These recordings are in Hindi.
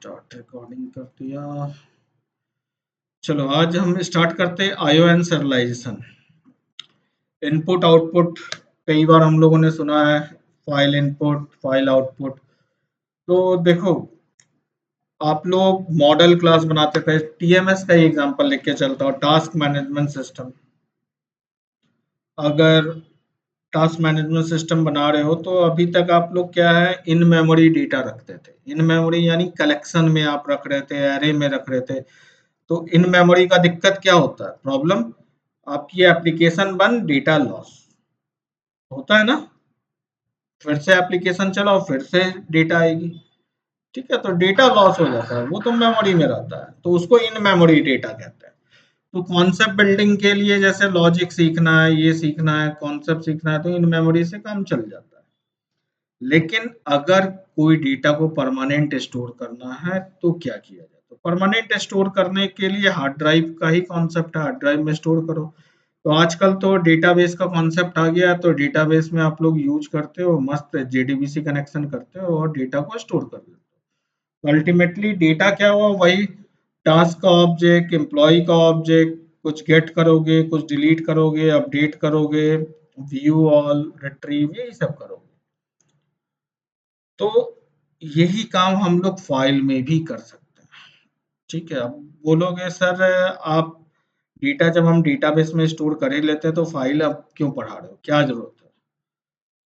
स्टार्ट रिकॉर्डिंग कर दिया। चलो आज हम स्टार्ट करते हैं IO and serialization। Input output कई बार हम लोगों ने सुना है, फाइल इनपुट फाइल आउटपुट। तो देखो, आप लोग मॉडल क्लास बनाते थे, टीएमएस का ही एग्जांपल लेके चलता हूँ, टास्क मैनेजमेंट सिस्टम। अगर टास्क मैनेजमेंट सिस्टम बना रहे हो तो अभी तक आप लोग क्या है, इन मेमोरी डेटा रखते थे। इन मेमोरी यानी कलेक्शन में आप रख रहे थे, एरे में रख रहे थे। तो इन मेमोरी का दिक्कत क्या होता है, प्रॉब्लम, आपकी एप्लीकेशन बन डेटा लॉस होता है ना। फिर से एप्लीकेशन चलाओ, फिर से डेटा आएगी, ठीक है, तो डेटा लॉस हो जाता है, वो तो मेमोरी में रहता है, तो उसको इन मेमोरी डेटा कहते हैं। तो कॉन्सेप्ट बिल्डिंग के लिए जैसे लॉजिक सीखना है, ये सीखना है, कॉन्सेप्ट सीखना है, तो इन मेमोरी से काम चल जाता है। लेकिन अगर कोई डेटा को परमानेंट स्टोर करना है तो क्या किया जाए, तो परमानेंट स्टोर करने के लिए हार्ड ड्राइव का ही कॉन्सेप्ट है, हार्ड ड्राइव में स्टोर करो। तो आजकल तो डेटाबेस का कॉन्सेप्ट आ गया है, तो डेटाबेस में आप लोग यूज करते हो, मस्त जेडीबीसी कनेक्शन करते हो और डेटा को स्टोर कर लेते हो। अल्टीमेटली डेटा क्या हुआ, वही टास्क का ऑब्जेक्ट, एम्प्लॉय का ऑब्जेक्ट, कुछ गेट करोगे, कुछ डिलीट करोगे, अपडेट करोगे, व्यू ऑल, रिट्रीव, यही सब करोगे। तो यही काम हम लोग फाइल में भी कर सकते हैं, ठीक है। अब बोलोगे सर, आप डेटा जब हम डेटाबेस में स्टोर कर ही लेते हैं तो फाइल अब क्यों पढ़ा रहे हो, क्या जरूरत है।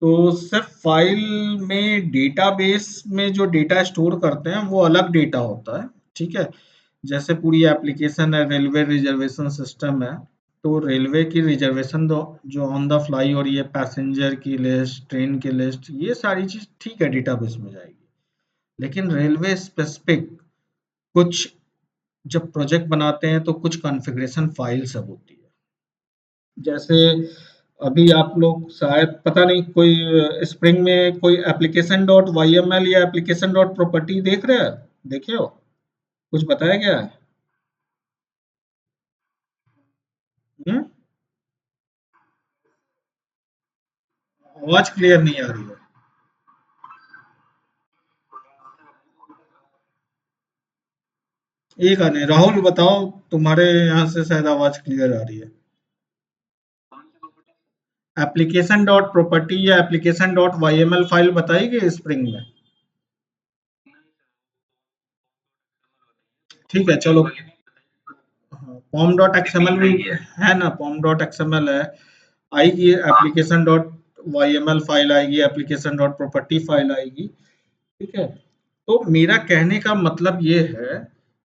तो सिर्फ फाइल में, डेटाबेस में जो डेटा स्टोर करते हैं वो अलग डेटा होता है, ठीक है। जैसे पूरी एप्लीकेशन है, रेलवे रिजर्वेशन सिस्टम है, तो रेलवे की रिजर्वेशन जो ऑन द फ्लाई और ये पैसेंजर की लिस्ट, ट्रेन की लिस्ट, ये सारी चीज ठीक है डेटाबेस में जाएगी। लेकिन रेलवे स्पेसिफिक कुछ, जब प्रोजेक्ट बनाते हैं तो कुछ कॉन्फ़िगरेशन फाइल सब होती है। जैसे अभी आप लोग शायद पता नहीं, कोई स्प्रिंग में कोई एप्लीकेशन डॉट वाईएमएल या एप्लीकेशन डॉट प्रॉपर्टी देख रहे हैं, देखे हो, कुछ बताया गया है? हम्म? आवाज क्लियर नहीं आ रही है। एक आने, राहुल बताओ, तुम्हारे यहाँ से शायद आवाज क्लियर आ रही है। एप्लीकेशन डॉट प्रॉपर्टी या एप्लीकेशन डॉट वाईएमएल फाइल बताएगी स्प्रिंग में? ठीक है चलो। पॉम डॉट एक्सएमएल भी है ना, पॉम डॉट एक्सएमएल है, आएगी। एप्लीकेशन डॉट वाईएमएल फाइल आएगी, एप्लीकेशन डॉट प्रॉपर्टी फाइल आएगी, ठीक है। तो मेरा कहने का मतलब ये है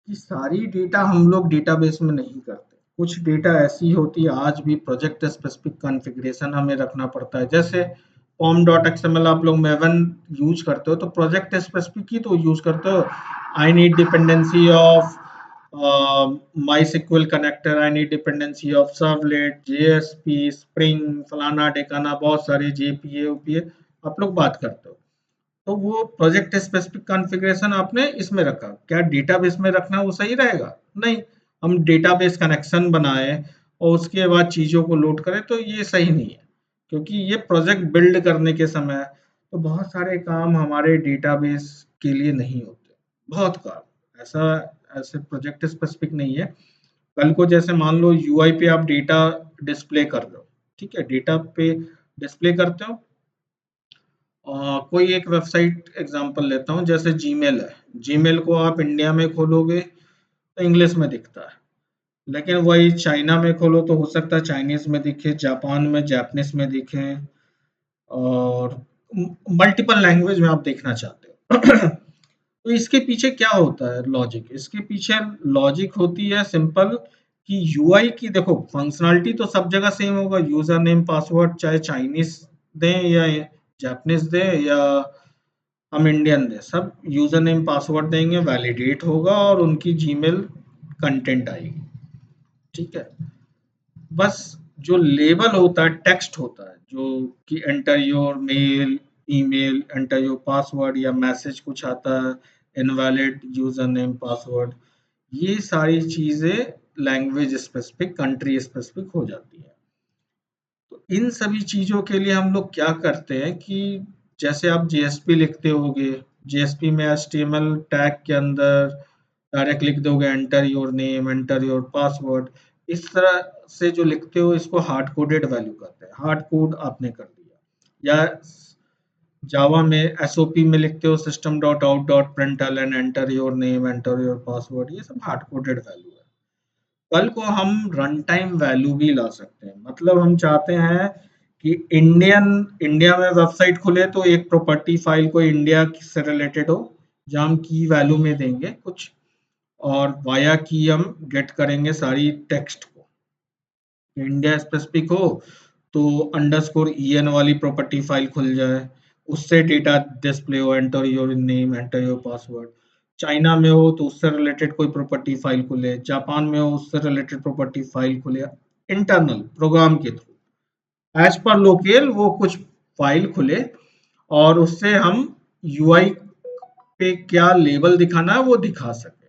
कि सारी डेटा हम लोग डेटाबेस में नहीं करते। कुछ डेटा ऐसी होती है, आज भी प्रोजेक्ट स्पेसिफिक कॉन्फ़िगरेशन हमें रखना पड़ता है। जैसे पॉम डॉट एक्सएमएल आप लोग मेवन यूज करते हो तो प्रोजेक्ट स्पेसिफिक ही तो यूज करते हो। I need dependency of MySQL connector, I need dependency of servlet, JSP, Spring, फलाना ढिकाना, बहुत सारे जेपीए ओपीए आप लोग बात करते हो। तो वो प्रोजेक्ट स्पेसिफिक कॉन्फ़िगरेशन आपने इसमें रखा, क्या डेटाबेस में रखना वो सही रहेगा? नहीं। हम डेटाबेस कनेक्शन बनाए और उसके बाद चीज़ों को लोड करें तो ये सही नहीं है, क्योंकि ये प्रोजेक्ट बिल्ड करने के समय तो बहुत सारे काम हमारे डेटाबेस के लिए नहीं होते, बहुत काम ऐसा, ऐसे प्रोजेक्ट स्पेसिफिक नहीं है। कल को जैसे मान लो यूआई पे आप डेटा डिस्प्ले कर रहे हो, ठीक है, डेटा पे डिस्प्ले करते हो। कोई एक वेबसाइट एग्जांपल लेता हूँ, जैसे जीमेल है। जीमेल को आप इंडिया में खोलोगे तो इंग्लिश में दिखता है, लेकिन वही चाइना में खोलो तो हो सकता है चाइनीज में दिखे, जापान में जापानीज में दिखे, और मल्टीपल लैंग्वेज में आप देखना चाहते हो। तो इसके पीछे क्या होता है लॉजिक, इसके पीछे लॉजिक होती है सिंपल, कि यूआई की देखो फंक्शनलिटी तो सब जगह सेम होगा, यूजर नेम पासवर्ड चाहे चाइनीज दें या जापानीज दें या हम इंडियन दें, सब यूजर नेम पासवर्ड देंगे, वैलिडेट होगा और उनकी जीमेल कंटेंट आएगी, ठीक है। बस जो लेबल होता है, टेक्स्ट होता है, जो कि enter your mail, email, enter your password या मैसेज कुछ आता है, इनवैलिड यूजर नेम पासवर्ड, ये सारी चीजें लैंग्वेज स्पेसिफिक, कंट्री स्पेसिफिक हो जाती है। तो इन सभी चीजों के लिए हम लोग क्या करते हैं कि जैसे आप जेएसपी लिखते होगे, जेएसपी में एचटीएमएल टैग के अंदर डायरेक्ट लिख दोगे enter your name, enter your password. इस तरह से जो लिखते हो इसको हार्ड कोडेड वैल्यू कहते हैं। हार्ड कोड आपने कर दिया। या जावा में एसओपी में लिखते हो system dot out dot println, enter your name, enter your password, ये सब हार्ड कोडेड वैल्यू है। कल को हम रन टाइम वैल्यू भी ला सकते हैं। मतलब हम चाहते हैं कि इंडिया में वेबसाइट खुले तो एक प्रॉपर्टी फाइल को इंडिया से रिलेटेड हो, जहाँ हम की वैल्यू में देंगे कुछ, और वाया की हम गेट करेंगे सारी टेक्स्ट को। इंडिया स्पेसिफिक हो तो अंडरस्कोर ईएन वाली प्रॉपर्टी फाइल खुल जाए, उससे डेटा डिस्प्ले हो, enter your name, enter your password. China में हो तो उससे रिलेटेड कोई प्रॉपर्टी फाइल खुले, जापान में हो उससे रिलेटेड प्रॉपर्टी फाइल खुले, इंटरनल प्रोग्राम के थ्रू एज पर लोकेल वो कुछ फाइल खुले, और उससे हम यूआई पे क्या लेबल दिखाना है वो दिखा सके।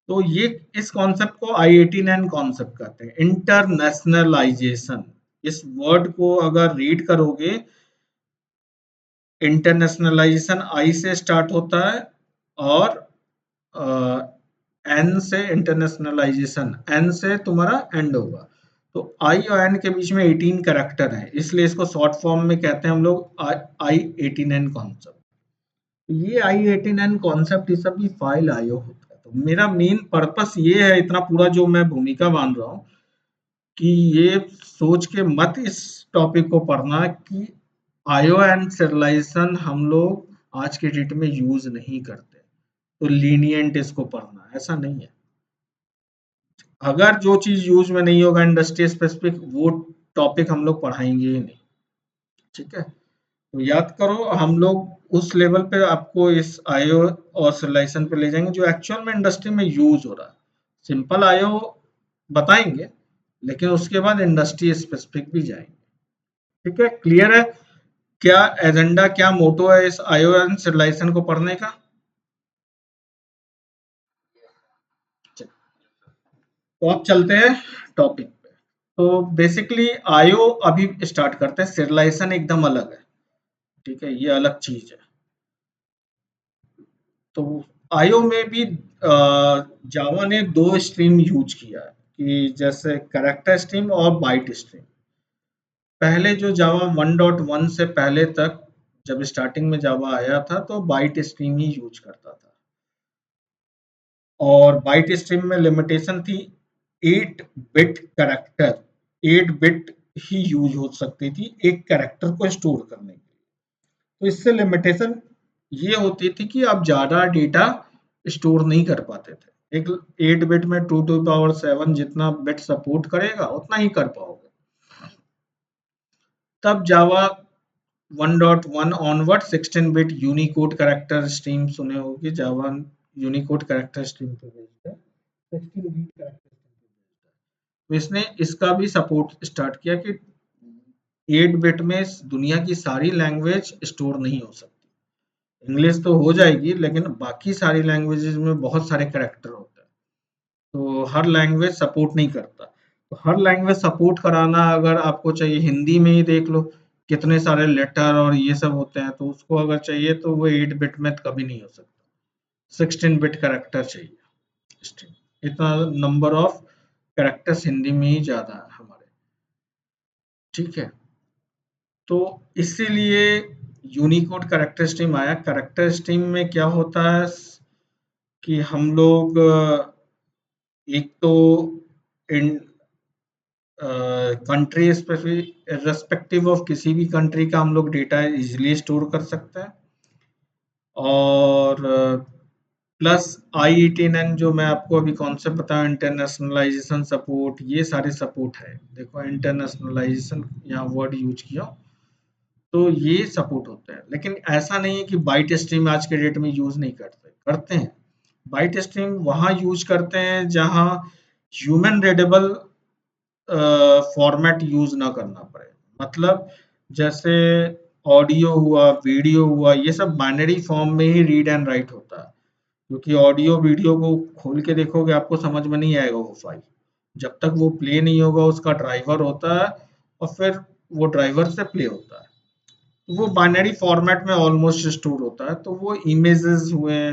तो ये इस कॉन्सेप्ट को I18N कॉन्सेप्ट कहते हैं, इंटरनेशनलाइजेशन। इस वर्ड को अगर रीड करोगे, इंटरनेशनलाइजेशन आई से स्टार्ट होता है और एन से इंटरनेशनलाइजेशन, एन से तुम्हारा एंड होगा। तो आई और एन के बीच में 18 कैरेक्टर है, इसलिए इसको शॉर्ट फॉर्म में कहते हैं हम लोग I18N कॉन्सेप्ट। ये I18N कॉन्सेप्ट ये सब भी फाइल आयो होता है। तो मेरा मेन पर्पस ये है, इतना पूरा जो मैं भूमिका मान रहा हूँ, कि ये सोच के मत इस टॉपिक को पढ़ना कि आयो एंड सिविलाइजेशन हम लोग आज के डेट में यूज नहीं करते, तो लीनियंट इसको पढ़ना, ऐसा नहीं है। अगर जो चीज यूज में नहीं होगा इंडस्ट्री स्पेसिफिक, वो टॉपिक हम लोग पढ़ाएंगे ही नहीं। ठीक है, तो याद करो, हम लोग उस लेवल पे आपको इस आयो और सिविलाइजेशन पे ले जाएंगे जो एक्चुअल में इंडस्ट्री में यूज हो रहा है। सिंपल आयो बताएंगे, लेकिन उसके बाद इंडस्ट्री स्पेसिफिक भी जाएंगे। ठीक है, क्लियर है? क्या एजेंडा, क्या मोटो है इस आयो एंड सिविलाइजेशन को पढ़ने का? तो अब चलते हैं टॉपिक पे। तो बेसिकली आयो अभी स्टार्ट करते हैं, सिविलाइजेशन एकदम अलग है। ठीक है, ये अलग चीज है। तो आयो में भी जावा ने दो स्ट्रीम यूज किया है, कि जैसे कैरेक्टर स्ट्रीम और बाइट स्ट्रीम। पहले जो जावा 1.1 से पहले तक, जब स्टार्टिंग में जावा आया था तो बाइट स्ट्रीम ही यूज करता था, और बाइट स्ट्रीम में लिमिटेशन थी 8 बिट कैरेक्टर, 8 बिट ही यूज हो सकती थी एक कैरेक्टर को स्टोर करने के लिए। तो इससे लिमिटेशन ये होती थी कि आप ज़्यादा डेटा स्टोर नहीं कर पाते थे। एक 8 बिट में 2 टू पावर 7 जितना बिट सपोर्ट करेगा उतना ही कर पाओगे। तब जावा 1.1 onward 16 bit Unicode character stream सुने होगे, जावा यूनिकोड कैरेक्टर स्ट्रीम पे भेजता है, 16 बिट कैरेक्टर स्ट्रीम पे भेजता है। तो इसने इसका भी सपोर्ट स्टार्ट किया कि 8 बिट में दुनिया की सारी लैंग्वेज स्टोर नहीं हो सकती। इंग्लिश तो हो जाएगी, लेकिन बाकी सारी लैंग्वेजेस में बहुत सारे कैरेक्टर होते हैं, तो हर लैंग्वेज सपोर्ट नहीं करता। तो हर लैंग्वेज सपोर्ट कराना अगर आपको चाहिए, हिंदी में ही देख लो, कितने सारे लेटर और ये सब होते हैं, तो उसको अगर चाहिए तो वो 8 बिट में कभी नहीं हो सकता, 16 बिट कैरेक्टर चाहिए स्ट्रिंग। इतना नंबर ऑफ कैरेक्टर्स हिंदी में ही ज़्यादा है हमारे। ठीक है, तो इसीलिए यूनिकोड कैरेक्टर स्ट्रीम आया। कैरेक्टर स्ट्रीम में क्या होता है कि हम लोग एक तो इन कंट्री रेस्पेक्टिव ऑफ किसी भी कंट्री का हम लोग डेटा इजिली स्टोर कर सकते हैं, और प्लस I18N जो मैं आपको अभी कॉन्सेप्ट बताया, इंटरनेशनलाइजेशन सपोर्ट, ये सारे सपोर्ट है। देखो इंटरनेशनलाइजेशन यहाँ वर्ड यूज किया, तो ये सपोर्ट होता है। लेकिन ऐसा नहीं है कि बाइट स्ट्रीम आज के डेट में यूज नहीं करते, करते हैं। बाइट स्ट्रीम वहाँ यूज करते हैं जहाँ ह्यूमन रीडेबल फॉर्मेट यूज ना करना पड़े। मतलब जैसे ऑडियो हुआ, वीडियो हुआ, ये सब बाइनरी फॉर्म में ही रीड एंड राइट होता है, क्योंकि ऑडियो वीडियो को खोल के देखोगे आपको समझ में नहीं आएगा वो फाइल, जब तक वो प्ले नहीं होगा। उसका ड्राइवर होता है और फिर वो ड्राइवर से प्ले होता है। वो बाइनरी फॉर्मेट में ऑलमोस्ट स्टोर होता है। तो वो इमेजेस हुए,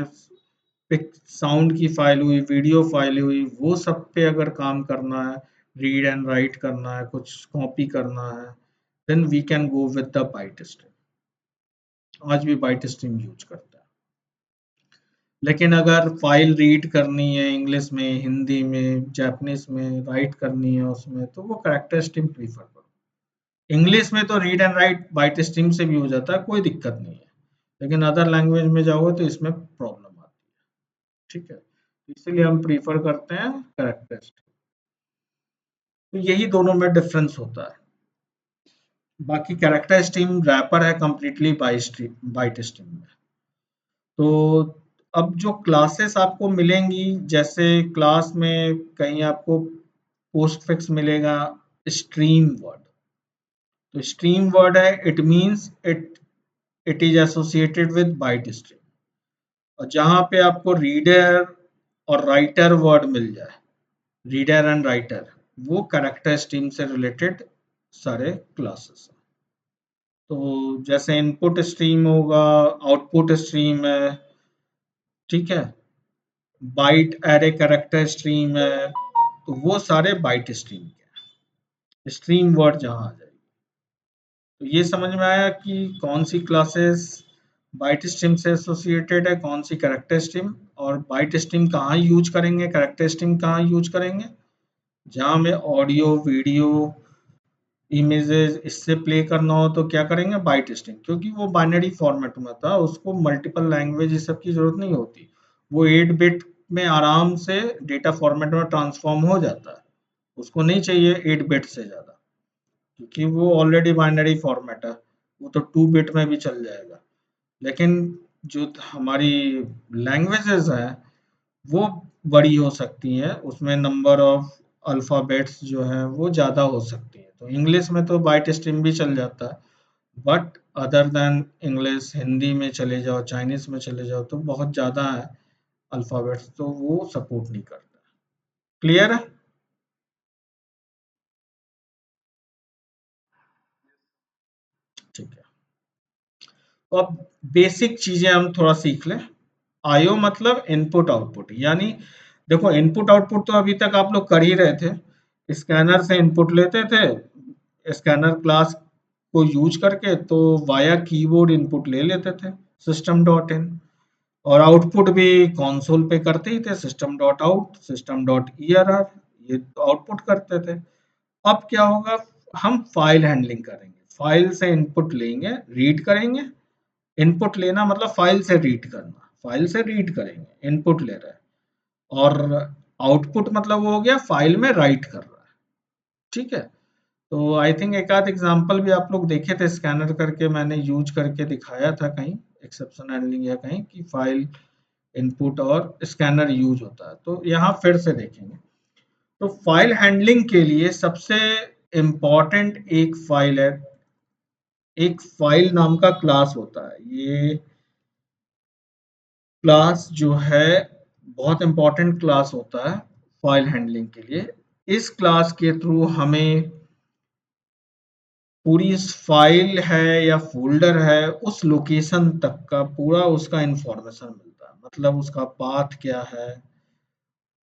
पिक साउंड की फाइल हुई, वीडियो फाइल हुई, वो सब पे अगर काम करना है, रीड एंड राइट करना है, कुछ कॉपी करना है, then we can go with the byte stream. आज भी बाइट स्ट्रीम यूज करता है। लेकिन अगर फाइल रीड करनी है इंग्लिश में, हिंदी में, जापानीज में राइट करनी है उसमें, तो वो कैरेक्टर स्ट्रीम प्रीफर करो। इंग्लिश में तो read and right byte stream से भी हो जाता है, कोई दिक्कत नहीं है। लेकिन अदर लैंग्वेज में जाओगे तो इसमें प्रॉब्लम आती है। ठीक है, इसीलिए हम प्रीफर करते हैं कैरेक्टर स्ट्रीम। तो यही दोनों में डिफरेंस होता है। बाकी कैरेक्टर स्ट्रीम रैपर है कंप्लीटली बाइट स्ट्रीम में। तो अब जो क्लासेस आपको मिलेंगी, जैसे क्लास में कहीं आपको पोस्टफिक्स मिलेगा स्ट्रीम वर्ड। तो स्ट्रीम वर्ड है, it means it is associated with byte stream. और जहां पे आपको रीडर और राइटर वर्ड मिल जाए, रीडर एंड राइटर, वो कैरेक्टर स्ट्रीम से रिलेटेड सारे क्लासेस हैं। तो जैसे इनपुट स्ट्रीम होगा, आउटपुट स्ट्रीम है, ठीक है, बाइट एरे कैरेक्टर स्ट्रीम है, तो वो सारे बाइट स्ट्रीम के स्ट्रीम वर्ड जहां आ जाएगी। तो ये समझ में आया कि कौन सी क्लासेस बाइट स्ट्रीम से एसोसिएटेड है, कौन सी कैरेक्टर स्ट्रीम, और बाइट स्ट्रीम कहाँ यूज करेंगे, कैरेक्टर स्ट्रीम कहाँ यूज करेंगे, जहाँ हमें ऑडियो, वीडियो, इमेजेस इससे प्ले करना हो तो क्या करेंगे, बाइट स्ट्रीम। क्योंकि वो बाइनरी फॉर्मेट में था, उसको मल्टीपल लैंग्वेज ये सब की जरूरत नहीं होती। वो 8 बिट में आराम से डेटा फॉर्मेट में ट्रांसफॉर्म हो जाता है। उसको नहीं चाहिए 8 बिट से ज़्यादा, क्योंकि वो ऑलरेडी बाइनरी फॉर्मेट है। वो तो 2 बिट में भी चल जाएगा। लेकिन जो हमारी लैंग्वेजेस हैं वो बड़ी हो सकती हैं, उसमें नंबर ऑफ अल्फ़ाबेट्स जो हैं वो ज़्यादा हो सकती हैं। तो इंग्लिश में तो बाइट स्ट्रीम भी चल जाता है, but other than English, Hindi में चले जाओ, चाइनीज़ में चले जाओ, तो बहुत ज़्यादा है अल्फ़ाबेट्स, तो वो सपोर्ट नहीं करता। क्लियर है? ठीक है। तो अब बेसिक चीज़ें हम थोड़ा सीख लें। आईओ मतलब इनपुट आउटपुट, यानी देखो इनपुट आउटपुट तो अभी तक आप लोग कर ही रहे थे। स्कैनर से इनपुट लेते थे, स्कैनर क्लास को यूज करके, तो वाया कीबोर्ड इनपुट ले लेते थे सिस्टम डॉट इन, और आउटपुट भी कंसोल पे करते ही थे, system dot out, system dot ERR, ये आउटपुट करते थे। अब क्या होगा, हम फाइल हैंडलिंग करेंगे। फाइल से इनपुट लेंगे, रीड करेंगे। इनपुट लेना मतलब फाइल से रीड करना, फाइल से रीड करेंगे, इनपुट ले रहे हैं। और आउटपुट मतलब वो हो गया फाइल में राइट कर रहा है। ठीक है। तो आई थिंक एक आध एग्जांपल भी आप लोग देखे थे, स्कैनर करके मैंने यूज करके दिखाया था कहीं, एक्सेप्शन हैंडलिंग या कहीं, कि फाइल इनपुट और स्कैनर यूज होता है। तो यहाँ फिर से देखेंगे। तो फाइल हैंडलिंग के लिए सबसे इम्पॉर्टेंट एक फाइल है, एक फाइल नाम का क्लास होता है। ये क्लास जो है बहुत इम्पोर्टेंट क्लास होता है फाइल हैंडलिंग के लिए। इस क्लास के थ्रू हमें पूरी इस फाइल है या फ़ोल्डर है, उस लोकेशन तक का पूरा उसका इन्फॉर्मेशन मिलता है। मतलब उसका पाथ क्या है,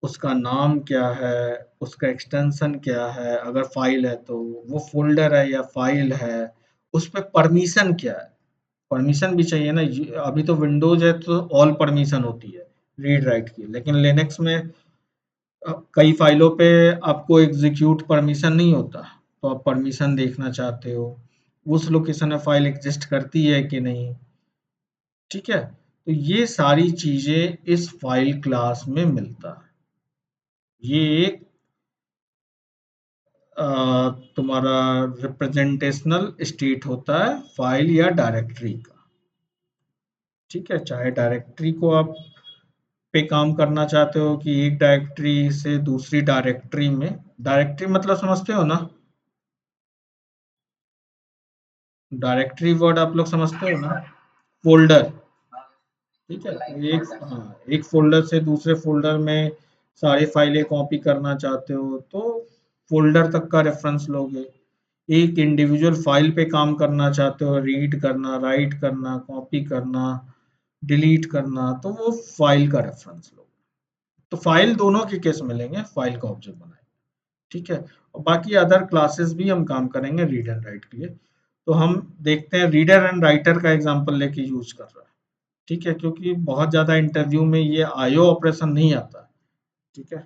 उसका नाम क्या है, उसका एक्सटेंशन क्या है, अगर फाइल है तो वो फ़ोल्डर है या फाइल है, उस पे परमिशन क्या है। परमिशन भी चाहिए ना, अभी तो विंडोज़ है तो ऑल परमिशन होती है रीड राइट की, लेकिन लिनक्स में कई फाइलों पे आपको एग्जीक्यूट परमिशन नहीं होता, तो आप परमिशन देखना चाहते हो, उस लोकेशन में फाइल एग्जिस्ट करती है कि नहीं। ठीक है, तो ये सारी चीजें इस फाइल क्लास में मिलता है। ये एक तुम्हारा रिप्रेजेंटेशनल स्टेट होता है फाइल या डायरेक्टरी का। ठीक है, चाहे डायरेक्टरी को आप पे काम करना चाहते हो कि एक डायरेक्टरी से दूसरी डायरेक्टरी में, डायरेक्टरी मतलब समझते हो ना, डायरेक्टरी वर्ड आप लोग समझते हो ना, फ़ोल्डर। ठीक है, तो एक फ़ोल्डर से दूसरे फ़ोल्डर में सारी फाइलें कॉपी करना चाहते हो तो फ़ोल्डर तक का रेफ़रेंस लोगे। एक इंडिविजुअल फाइल पे काम करना चाहते हो, रीड करना, राइट करना, कॉपी करना, डिलीट करना, तो वो फाइल का रेफरेंस लो। तो फाइल दोनों के केस मिलेंगे, फाइल का ऑब्जेक्ट बनाएंगे, ठीक है। और बाकी अदर क्लासेस भी हम काम करेंगे रीड एंड राइट के लिए। तो हम देखते हैं रीडर एंड राइटर का एग्जांपल लेके यूज कर रहा है, ठीक है, क्योंकि बहुत ज्यादा इंटरव्यू में ये आईओ ऑपरेशन नहीं आता, ठीक है।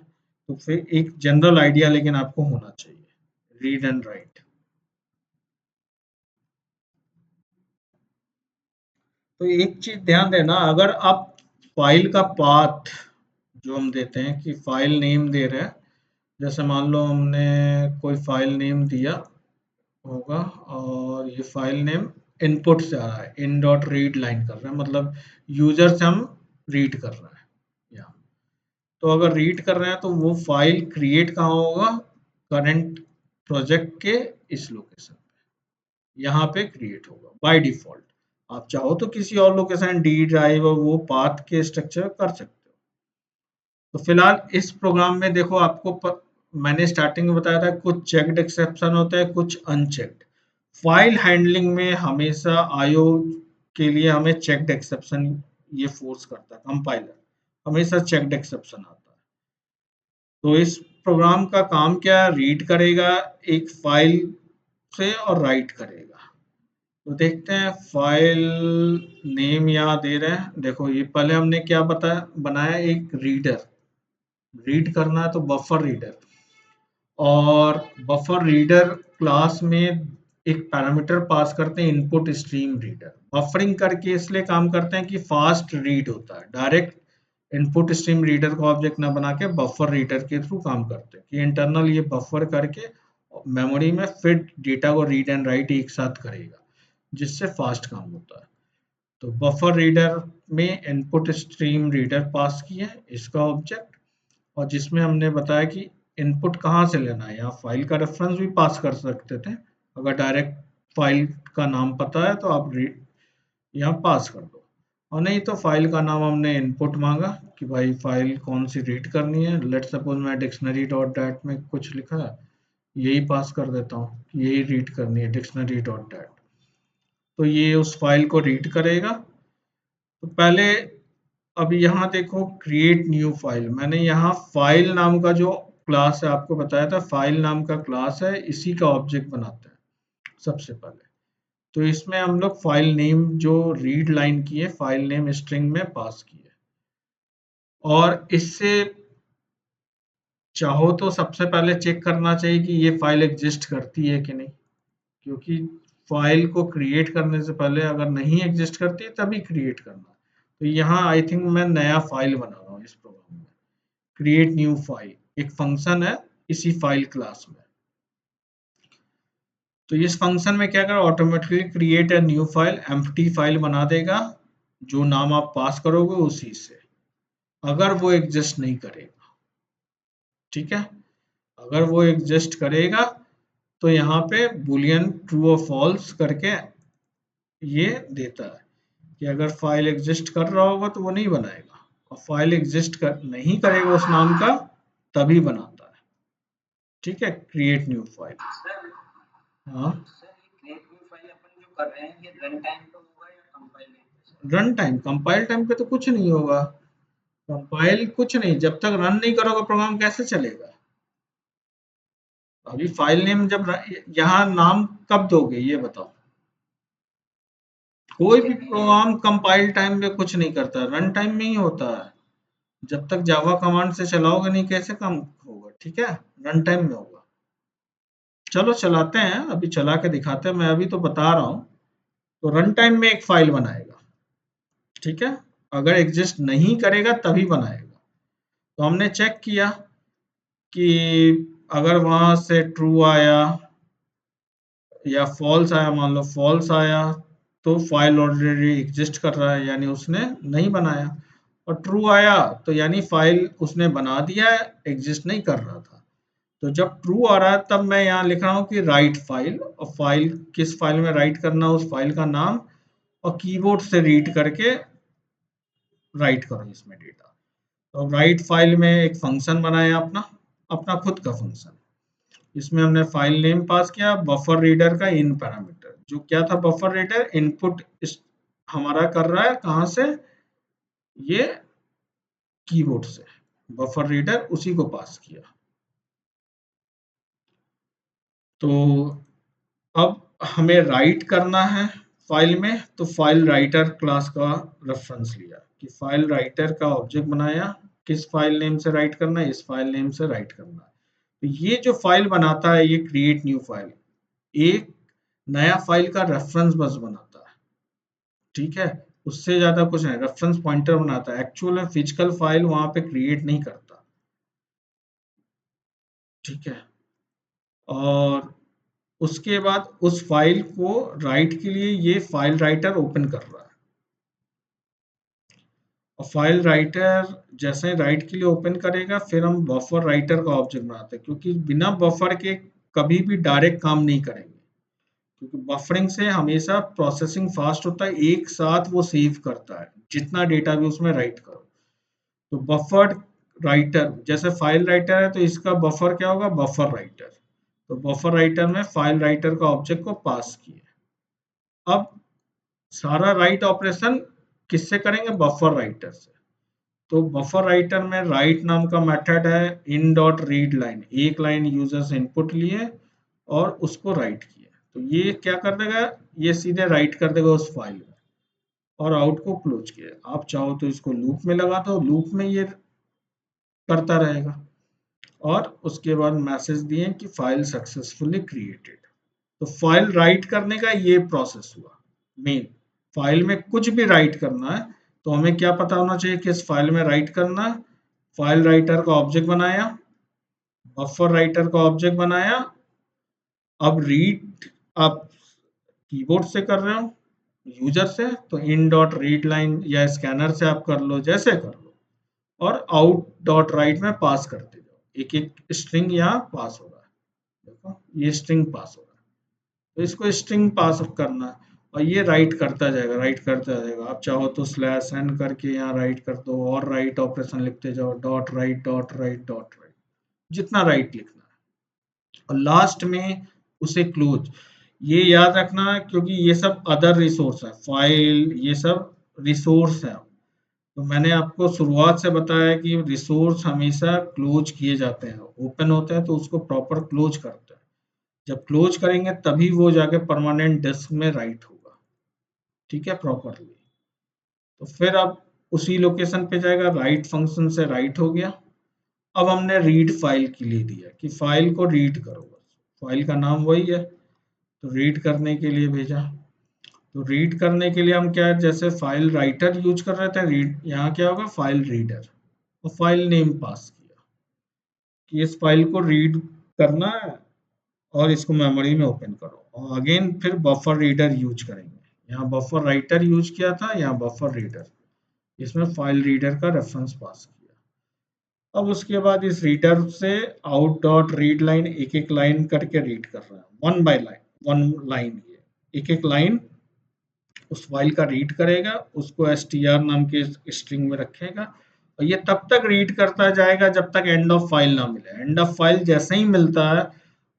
तो फिर एक जनरल आइडिया लेकिन आपको होना चाहिए, रीड एंड राइट। तो एक चीज ध्यान देना, अगर आप फाइल का पाथ जो हम देते हैं कि फाइल नेम दे रहे हैं, जैसे मान लो हमने कोई फाइल नेम दिया होगा और ये फाइल नेम इनपुट से आ रहा है, इन डॉट रीड लाइन कर रहे हैं, मतलब यूजर से हम रीड कर रहे हैं यहाँ। तो अगर रीड कर रहे हैं तो वो फाइल क्रिएट कहाँ होगा, करंट प्रोजेक्ट के इस लोकेशन पे, यहाँ पे क्रिएट होगा बाय डिफॉल्ट। आप चाहो तो किसी और लोकेशन डी ड्राइव और वो पाथ के स्ट्रक्चर कर सकते हो। तो फिलहाल इस प्रोग्राम में देखो आपको मैंने स्टार्टिंग में बताया था कुछ चेक्ड एक्सेप्शन होते हैं, कुछ अनचेक्ड। फाइल हैंडलिंग में हमेशा आईओ के लिए हमें चेक्ड एक्सेप्शन ये फोर्स करता है, कंपाइलर हमेशा चेक्ड एक्सेप्शन आता है। तो इस प्रोग्राम का काम क्या है, रीड करेगा एक फाइल से और राइट करेगा। तो देखते हैं फाइल नेम यहाँ दे रहे हैं, देखो ये पहले हमने क्या बताया, बनाया एक रीडर, रीड करना है तो बफर रीडर, और बफर रीडर क्लास में एक पैरामीटर पास करते हैं इनपुट स्ट्रीम रीडर। बफरिंग करके इसलिए काम करते हैं कि फास्ट रीड होता है, डायरेक्ट इनपुट स्ट्रीम रीडर को ऑब्जेक्ट ना बना के बफर रीडर के थ्रू काम करते हैं कि इंटरनल ये बफर करके मेमोरी में फिट डेटा को रीड एंड राइट एक साथ करेगा, जिससे फास्ट काम होता है। तो बफर रीडर में इनपुट स्ट्रीम रीडर पास किया है इसका ऑब्जेक्ट, और जिसमें हमने बताया कि इनपुट कहाँ से लेना है, यहाँ फाइल का रेफरेंस भी पास कर सकते थे, अगर डायरेक्ट फाइल का नाम पता है तो आप यहाँ पास कर दो, और नहीं तो फाइल का नाम हमने इनपुट मांगा कि भाई फाइल कौन सी रीड करनी है, लेट सपोज मैं डिक्शनरी डॉट डैट में कुछ लिखा है, यही पास कर देता हूँ कि यही रीड करनी है डिक्शनरी डॉट डैट। तो ये उस फाइल को रीड करेगा। तो पहले अभी यहाँ देखो क्रिएट न्यू फाइल, मैंने यहाँ फाइल नाम का जो क्लास है आपको बताया था, फाइल नाम का क्लास है, इसी का ऑब्जेक्ट बनाते हैं सबसे पहले। तो इसमें हम लोग फाइल नेम जो रीड लाइन की है फाइल नेम स्ट्रिंग में पास की है, और इससे चाहो तो सबसे पहले चेक करना चाहिए कि ये फाइल एग्जिस्ट करती है कि नहीं, क्योंकि फाइल को क्रिएट करने से पहले अगर नहीं एग्जिस्ट करती है तभी क्रिएट करना। तो यहाँ आई थिंक मैं नया फाइल बना रहा हूँ इस प्रोग्राम में, क्रिएट न्यू फाइल एक फंक्शन है इसी फाइल क्लास में। तो इस फंक्शन में क्या कर automatically create a new file, empty file बना देगा, जो नाम आप पास करोगे उसी से, अगर वो एग्जिस्ट नहीं करेगा, ठीक है। अगर वो एग्जिस्ट करेगा तो यहाँ पे बुलियन ट्रू और फॉल्स करके ये देता है कि अगर फाइल एग्जिस्ट कर रहा होगा तो वो नहीं बनाएगा, और फाइल एग्जिस्ट कर नहीं करेगा उस नाम का तभी बनाता है, ठीक है। क्रिएट न्यू फाइल, हाँ रन टाइम, कंपाइल टाइम पे तो कुछ नहीं होगा, कंपाइल कुछ नहीं, जब तक रन नहीं करोगे प्रोग्राम कैसे चलेगा। अभी फाइल नेम जब यहाँ नाम कब दोगे ये बताओ, कोई भी प्रोग्राम कंपाइल टाइम में कुछ नहीं करता, रन टाइम में ही होता है, जब तक जावा कमांड से चलाओगे नहीं कैसे काम होगा, ठीक है, रन टाइम में होगा। चलो चलाते हैं, अभी चला के दिखाते हैं, मैं अभी तो बता रहा हूँ। तो रन टाइम में एक फाइल बनाएगा, ठीक है, अगर एग्जिस्ट नहीं करेगा तभी बनाएगा। तो हमने चेक किया कि अगर वहां से ट्रू आया या फॉल्स आया, मान लो फॉल्स आया तो फाइल ऑलरेडी एग्जिस्ट कर रहा है, यानी उसने नहीं बनाया, और ट्रू आया तो यानी फाइल उसने बना दिया है, एग्जिस्ट नहीं कर रहा था। तो जब ट्रू आ रहा है तब मैं यहाँ लिख रहा हूँ कि राइट फाइल, और फाइल किस फाइल में राइट करना उस फाइल का नाम, और कीबोर्ड से रीड करके राइट करो इसमें डेटा। तो राइट फाइल में एक फंक्शन बनाया अपना, अपना खुद का फंक्शन, इसमें हमने फाइल नेम पास किया, बफर रीडर का इन पैरामीटर, जो क्या था बफर रीडर इनपुट हमारा कर रहा है कहाँ से, ये कीबोर्ड से, बफर रीडर उसी को पास किया। तो अब हमें राइट करना है फाइल में, तो फाइल राइटर क्लास का रेफरेंस लिया कि फाइल राइटर का ऑब्जेक्ट बनाया, किस फाइल नेम से राइट करना है, इस फाइल नेम से राइट करना है। तो ये जो फाइल बनाता है ये क्रिएट न्यू फाइल एक नया फाइल का रेफरेंस बस बनाता है, ठीक है, उससे ज्यादा कुछ नहीं, रेफरेंस पॉइंटर बनाता है, एक्चुअल में फिजिकल फाइल वहां पे क्रिएट नहीं करता, ठीक है। और उसके बाद उस फाइल को राइट के लिए ये फाइल राइटर ओपन कर रहा है, और फाइल राइटर जैसे राइट के लिए ओपन करेगा फिर हम बफर राइटर का ऑब्जेक्ट बनाते हैं, क्योंकि बिना बफर के कभी भी डायरेक्ट काम नहीं करेंगे, क्योंकि बफरिंग से हमेशा प्रोसेसिंग फास्ट होता है, एक साथ वो सेव करता है जितना डेटा भी उसमें राइट करो। तो बफर्ड राइटर जैसे फाइल राइटर है तो इसका बफर क्या होगा, बफर राइटर। तो बफर राइटर में फाइल राइटर का ऑब्जेक्ट को पास किए। अब सारा राइट ऑपरेशन किससे करेंगे, बफर राइटर से। तो बफर राइटर में राइट नाम का मेथड है इन डॉट रीड लाइन, एक लाइन यूजर से इनपुट लिए और उसको राइट किया, तो ये क्या कर देगा, ये सीधे राइट कर देगा उस फाइल में, और आउट को क्लोज किया। आप चाहो तो इसको लूप में लगा दो, लूप में ये करता रहेगा, और उसके बाद मैसेज दिए कि फाइल सक्सेसफुली क्रिएटेड। तो फाइल राइट करने का ये प्रोसेस हुआ मेन। फाइल में कुछ भी राइट करना है तो हमें क्या पता होना चाहिए कि इस फाइल में राइट करना है। फाइल राइटर का ऑब्जेक्ट बनाया, बफर राइटर का ऑब्जेक्ट बनाया, अब रीड आप कीबोर्ड से कर रहे हो यूजर से, तो इन डॉट रीड लाइन या स्कैनर से आप कर लो, जैसे कर लो, और आउट डॉट राइट में पास करते जाओ, एक एक स्ट्रिंग यहाँ पास हो रहा है, देखो ये स्ट्रिंग पास हो रहा है, तो इसको स्ट्रिंग पास करना है, और ये राइट करता जाएगा, राइट करता जाएगा। आप चाहो तो स्लैश एन करके यहाँ राइट कर दो, और राइट ऑपरेशन लिखते जाओ, dot right dot right dot right, जितना राइट लिखना है, और लास्ट में उसे क्लोज। ये याद रखना क्योंकि ये सब अदर रिसोर्स है, फाइल ये सब रिसोर्स है। तो मैंने आपको शुरुआत से बताया कि रिसोर्स हमेशा क्लोज किए जाते हैं, ओपन होते हैं तो उसको प्रॉपर क्लोज करते हैं, जब क्लोज करेंगे तभी वो जाके परमानेंट डिस्क में राइट होगा, ठीक है, प्रॉपरली। तो फिर अब उसी लोकेशन पे जाएगा, राइट फंक्शन से राइट हो गया। अब हमने रीड फाइल के लिए दिया कि फाइल को रीड करो, बस फाइल का नाम वही है, तो रीड करने के लिए भेजा। तो रीड करने के लिए हम क्या है, जैसे फाइल राइटर यूज कर रहे थे, रीड यहाँ क्या होगा, फाइल रीडर, और फाइल नेम पास किया कि इस फाइल को रीड करना है और इसको मेमोरी में ओपन करो, और अगेन फिर बफर रीडर यूज करेंगे, यहाँ बफर राइटर यूज किया था, यहाँ बफर रीडर, इसमें फाइल रीडर का रेफरेंस पास किया। अब उसके बाद इस रीडर से आउट डॉट रीड लाइन एक एक लाइन करके रीड कर रहा है, one by line, one line, ये एक एक लाइन उस फाइल का रीड करेगा, उसको str नाम के स्ट्रिंग में रखेगा, और ये तब तक रीड करता जाएगा जब तक एंड ऑफ फाइल ना मिले। एंड ऑफ फाइल जैसे ही मिलता है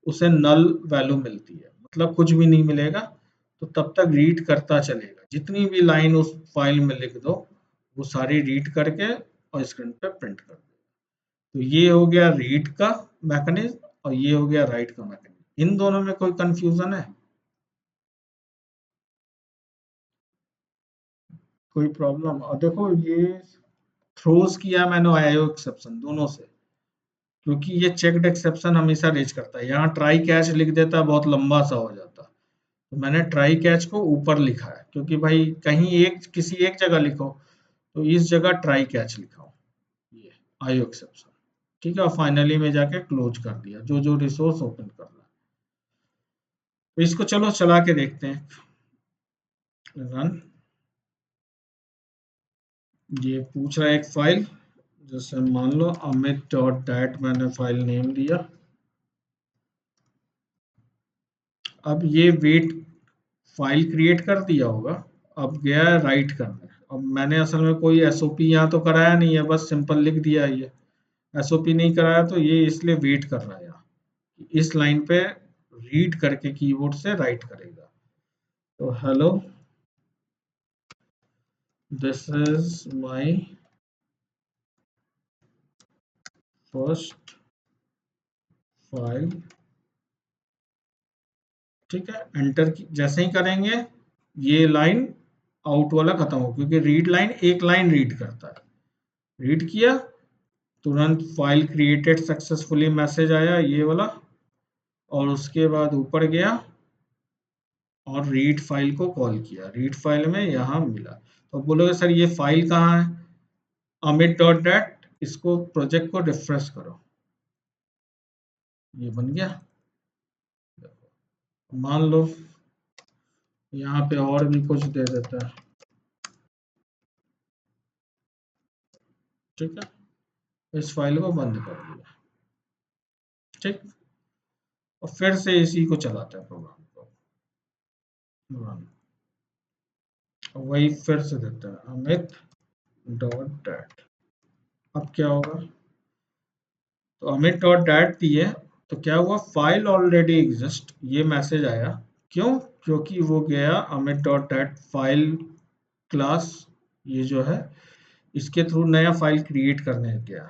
उसे नल वैल्यू मिलती है, मतलब कुछ भी नहीं मिलेगा, तो तब तक रीड करता चलेगा, जितनी भी लाइन उस फाइल में लिख दो वो सारी रीड करके और स्क्रीन पे प्रिंट कर दो। तो ये हो गया रीड का मैकेनिज्म, और ये हो गया राइट का मैकेनिज्म। इन दोनों में कोई कंफ्यूजन है, कोई प्रॉब्लम? और देखो ये थ्रोज किया मैंने आईओ एक्सेप्शन दोनों से, क्योंकि ये चेक्ड एक्सेप्शन हमेशा रेज करता है। यहाँ ट्राई कैच लिख देता है, बहुत लंबा सा हो जाता, तो मैंने ट्राई कैच को ऊपर लिखा है, क्योंकि भाई कहीं एक किसी एक जगह लिखो, तो इस जगह ट्राई कैच लिखा हो, ये आईओ एक्सेप्शन, ठीक है। और फाइनली में जाके क्लोज कर दिया जो जो रिसोर्स ओपन कर रहा है। तो इसको चलो चला के देखते हैं, रन। ये पूछ रहा है एक फाइल, जैसे मान लो अमित डॉट डैट मैंने फाइल नेम दिया। अब ये वेट फाइल क्रिएट कर दिया होगा, अब गया है राइट करने। अब मैंने असल में कोई एसओपी यहाँ तो कराया नहीं है, बस सिंपल लिख दिया है, ये एसओपी नहीं कराया तो ये इसलिए वेट कर रहा है यहाँ, इस लाइन पे रीड करके कीबोर्ड से राइट करेगा। तो hello, this is my first file. ठीक है, एंटर जैसे ही करेंगे ये लाइन आउट वाला खत्म हो, क्योंकि रीड लाइन एक लाइन रीड करता है। रीड किया, तुरंत फाइल क्रिएटेड सक्सेसफुली मैसेज आया ये वाला, और उसके बाद ऊपर गया और रीड फाइल को कॉल किया। रीड फाइल में यहाँ मिला। तो बोलोगे सर ये फाइल कहाँ है? अमित डॉट डैट, इसको प्रोजेक्ट को रिफ्रेश करो, ये बन गया। मान लो यहाँ पे और भी कुछ दे देता है। ठीक है, इस फाइल को बंद कर दिया। ठीक, और फिर से इसी को चलाता है प्रोग्राम को, वही फिर से देता है अमित डॉट डैट। अब क्या होगा? तो अमित डॉट डैट दिए, तो क्या हुआ? फाइल ऑलरेडी एग्जिस्ट, ये मैसेज आया। क्यों? क्योंकि वो गया Amit dot that file class, ये जो है इसके थ्रू नया फाइल क्रिएट करने गया।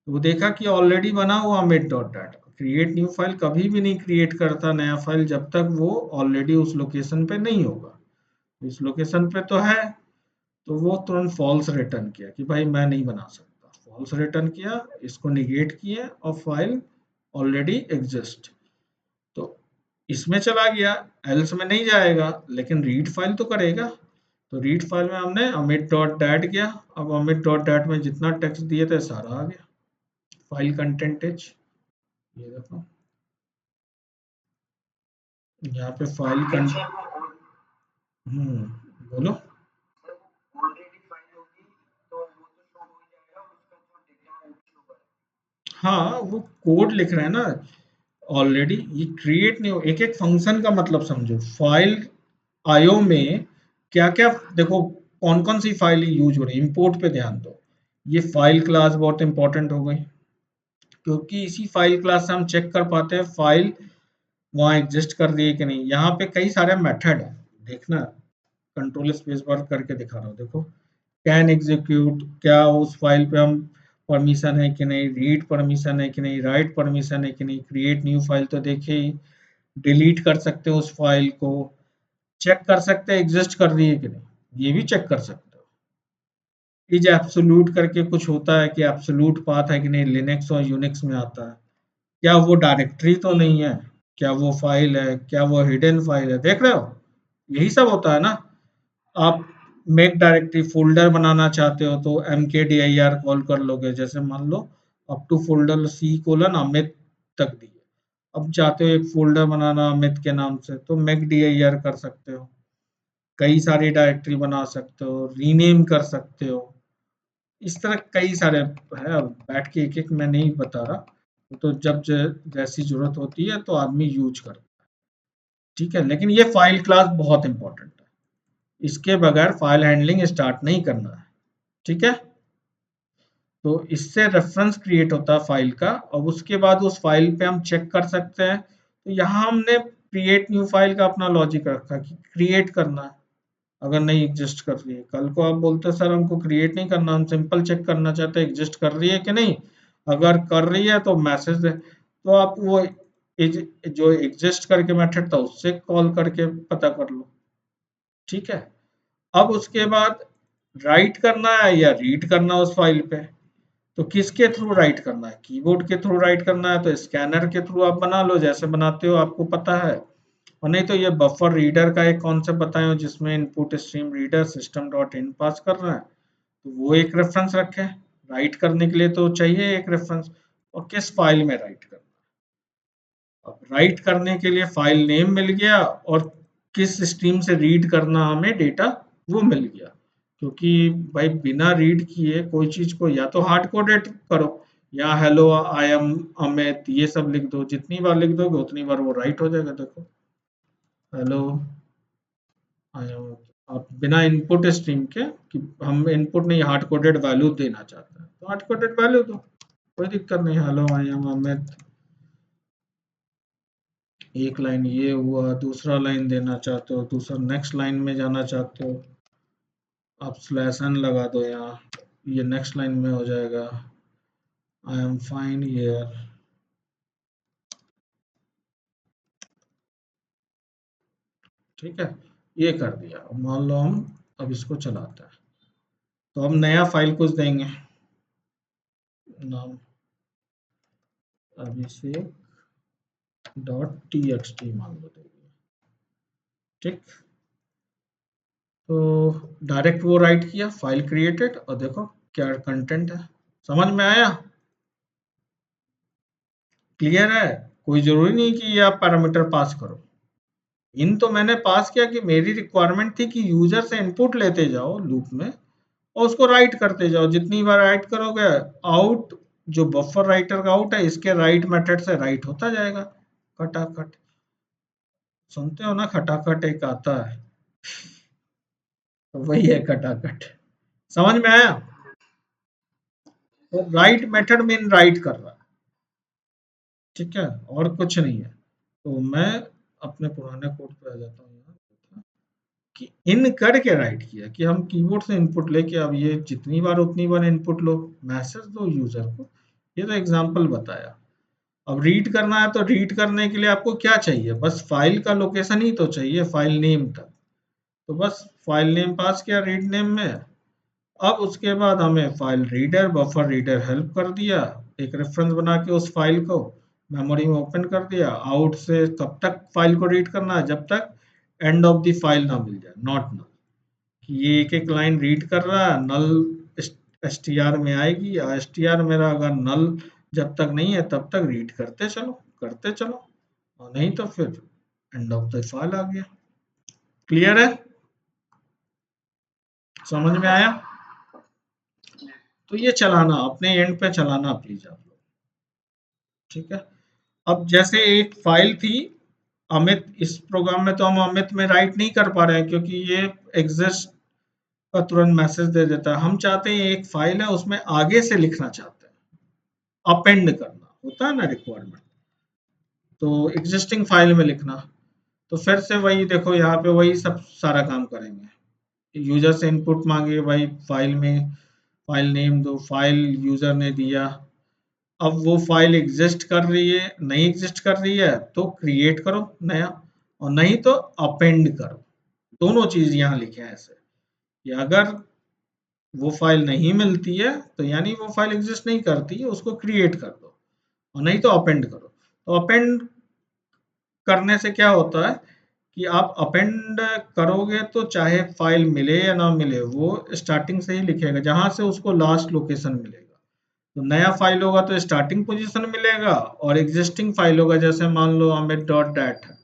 तो वो देखा कि ऑलरेडी बना हुआ Amit dot that. Create new file कभी भी नहीं क्रिएट करता नया फाइल जब तक वो ऑलरेडी उस लोकेशन पे नहीं होगा। इस लोकेशन पे तो है, तो वो तुरंत फॉल्स रिटर्न किया कि भाई मैं नहीं बना सकता। फॉल्स रिटर्न किया, इसको निगेट किया, और फाइल ऑलरेडी एग्जिस्ट। तो इसमें चला गया, एल्स में नहीं जाएगा, लेकिन रीड फाइल तो करेगा। तो रीड फाइल में हमने अमित डॉट डैट किया। अब अमित डॉट डैट में जितना टेक्स्ट दिए थे सारा आ गया। फाइल कंटेंट इज, ये देखो यहाँ पे फाइल कंटेंट। बोलो। हाँ, वो कोड लिख रहे हैं ना ऑलरेडी, ये क्रिएट नहीं हो। एक एक फंक्शन का मतलब समझो। फाइल आईओ में क्या क्या, देखो कौन कौन सी फाइल यूज हो रही है। इंपोर्ट पे ध्यान दो, ये फाइल क्लास बहुत इंपॉर्टेंट हो गई, क्योंकि इसी फाइल क्लास से हम चेक कर पाते हैं फाइल वहाँ एग्जिस्ट कर रही है कि नहीं। यहाँ पे कई सारे मेथड है, देखना, कंट्रोल स्पेस बार करके दिखा रहा हूँ, देखो। कैन एग्जीक्यूट, क्या उस फाइल पे हम परमिशन है कि नहीं, रीड परमिशन है कि नहीं, राइट परमिशन है कि नहीं, क्रिएट न्यू फाइल तो देखे ही, डिलीट कर सकते हो उस फाइल को, चेक कर सकते हैं एग्जिस्ट कर रही है कि नहीं, ये भी चेक कर सकते हो। इज एब्सोल्यूट करके कुछ होता है कि एब्सोल्यूट पाथ है कि नहीं, लिनक्स और यूनिक्स में आता है। क्या वो डायरेक्टरी तो नहीं है, क्या वो फाइल है, क्या वो हिडन फाइल है, देख रहे हो? यही सब होता है ना। आप मेक डायरेक्टरी फोल्डर बनाना चाहते हो तो mkdir कॉल कर लोगे। जैसे मान लो up to folder C colon Amit तक दिए, अब चाहते हो एक फोल्डर बनाना अमित के नाम से, तो मेक dir कर सकते हो। कई सारी डायरेक्टरी बना सकते हो, रीनेम कर सकते हो। इस तरह कई सारे है। अब बैठ के एक एक मैं नहीं बता रहा, तो जब जैसी जरूरत होती है तो आदमी यूज करता है। ठीक है, लेकिन ये फाइल क्लास बहुत इंपॉर्टेंट है, इसके बगैर फाइल हैंडलिंग स्टार्ट नहीं करना है। ठीक है, तो इससे रेफरेंस क्रिएट होता है फाइल का, और उसके बाद उस फाइल पे हम चेक कर सकते हैं। तो यहाँ हमने क्रिएट न्यू फाइल का अपना लॉजिक रखा कि क्रिएट करना है, अगर नहीं एग्जिस्ट कर रही है। कल को आप बोलते हैं सर हमको क्रिएट नहीं करना, हम सिंपल चेक करना चाहते हैं एग्जिस्ट कर रही है कि नहीं। अगर कर रही है तो मैसेज दे, तो आप वो जो एग्जिस्ट करके मेथड था उससे कॉल करके पता कर लो। ठीक है, अब उसके बाद राइट करना है या रीड करना उस फाइल पे, तो किसके थ्रू राइट करना है? कीबोर्ड के थ्रू राइट करना है तो स्कैनर के थ्रू आप बना लो, जैसे बनाते हो आपको पता है। और नहीं तो ये बफर रीडर का एक कॉन्सेप्ट बताए हो जिसमें input stream reader system dot in pass कर रहा है, तो वो एक रेफरेंस रखे। राइट करने के लिए तो चाहिए एक रेफरेंस, और किस फाइल में राइट करना। अब राइट करने के लिए फाइल नेम मिल गया, और किस स्ट्रीम से रीड करना हमें डेटा वो मिल गया। क्योंकि भाई बिना रीड किए कोई चीज को या तो हार्ड कोडेड करो, या हेलो आई एम अमित ये सब लिख दो। जितनी बार लिख दोगे उतनी बार वो राइट हो जाएगा। देखो, हेलो आई एम, आप बिना इनपुट स्ट्रीम के, कि हम इनपुट नहीं हार्ड कोडेड वैल्यू देना चाहते हैं तो हार्ड कोडेड वैल्यू दो, कोई दिक्कत नहीं। हेलो आई एम अमित एक लाइन ये हुआ, दूसरा लाइन देना चाहते हो, दूसरा नेक्स्ट लाइन में जाना चाहते हो, आप स्लैश एन लगा दो यहाँ, ये नेक्स्ट लाइन में हो जाएगा। I am fine here. ठीक है, ये कर दिया। अब मान लो हम अब इसको चलाते हैं, तो हम नया फाइल कुछ देंगे, नाम अभिषेक डॉट टी एक्स टी मान लो देंगे। ठीक, तो डायरेक्ट वो राइट किया, फाइल क्रिएटेड, और देखो क्या कंटेंट है। समझ में आया? क्लियर है? कोई जरूरी नहीं कि ये आप पैरामीटर पास करो। इन तो मैंने पास किया कि मेरी रिक्वायरमेंट थी कि यूजर से इनपुट लेते जाओ लूप में और उसको राइट करते जाओ। जितनी बार राइट करोगे आउट, जो बफर राइटर का आउट है, इसके राइट मेथड से राइट होता जाएगा खटाखट। सुनते हो ना, खटाखट एक आता है, तो वही है खटाखट। समझ में आया? तो राइट मेथड में राइट कर रहा है। ठीक है, और कुछ नहीं है। तो मैं अपने पुराने कोड पे आ जाता हूँ यहाँ, कि इन करके राइट किया कि हम कीबोर्ड से इनपुट लेके, अब ये जितनी बार उतनी बार इनपुट लो, मैसेज दो यूजर को। ये तो एग्जांपल बताया। अब रीड करना है, तो रीड करने के लिए आपको क्या चाहिए? बस फाइल का लोकेशन ही तो चाहिए, फाइल नेम तक। तो बस फाइल नेम पास किया रीड नेम में। अब उसके बाद हमें file reader, buffer reader help कर दिया, एक रेफरेंस बना के उस फाइल को मेमोरी में ओपन कर दिया। आउट से कब तक फाइल को रीड करना है? जब तक एंड ऑफ द फाइल ना मिल जाए, नॉट नल। कि ये एक एक लाइन रीड कर रहा है, नल एस टी आर में आएगी, एस टी आर मेरा अगर नल जब तक नहीं है तब तक रीड करते चलो, करते चलो, और नहीं तो फिर एंड ऑफ द फाइल आ गया। क्लियर है? समझ में आया? तो ये चलाना अपने एंड पे चलाना प्लीज आप लोग। ठीक है, अब जैसे एक फाइल थी अमित, इस प्रोग्राम में तो हम अमित में राइट नहीं कर पा रहे हैं क्योंकि ये एग्जिस्ट का तुरंत मैसेज दे देता है। हम चाहते हैं एक फाइल है उसमें आगे से लिखना चाहते हैं, अपेंड करना होता है ना रिक्वायरमेंट, तो एग्जिस्टिंग फाइल में लिखना। तो फिर से वही देखो, यहाँ पे वही सब सारा काम करेंगे। यूजर से इनपुट मांगे भाई, फाइल में फाइल नेम दो, फाइल यूजर ने दिया। अब वो फाइल एग्जिस्ट कर रही है, नहीं एग्जिस्ट कर रही है तो क्रिएट करो नया, और नहीं तो अपेंड करो। दोनों चीज यहाँ लिखे हैं ऐसे कि अगर वो फाइल नहीं मिलती है तो यानी वो फाइल एग्जिस्ट नहीं करती है, उसको क्रिएट कर दो, और नहीं तो अपेंड करो। तो अपेंड करने से क्या होता है कि आप अपेंड करोगे तो चाहे फाइल मिले या ना मिले, वो स्टार्टिंग से ही लिखेगा जहां से उसको लास्ट लोकेशन मिलेगा। तो नया फाइल होगा तो स्टार्टिंग पोजीशन मिलेगा, और एग्जिस्टिंग फाइल होगा जैसे मान लो अमित डॉट डैट है,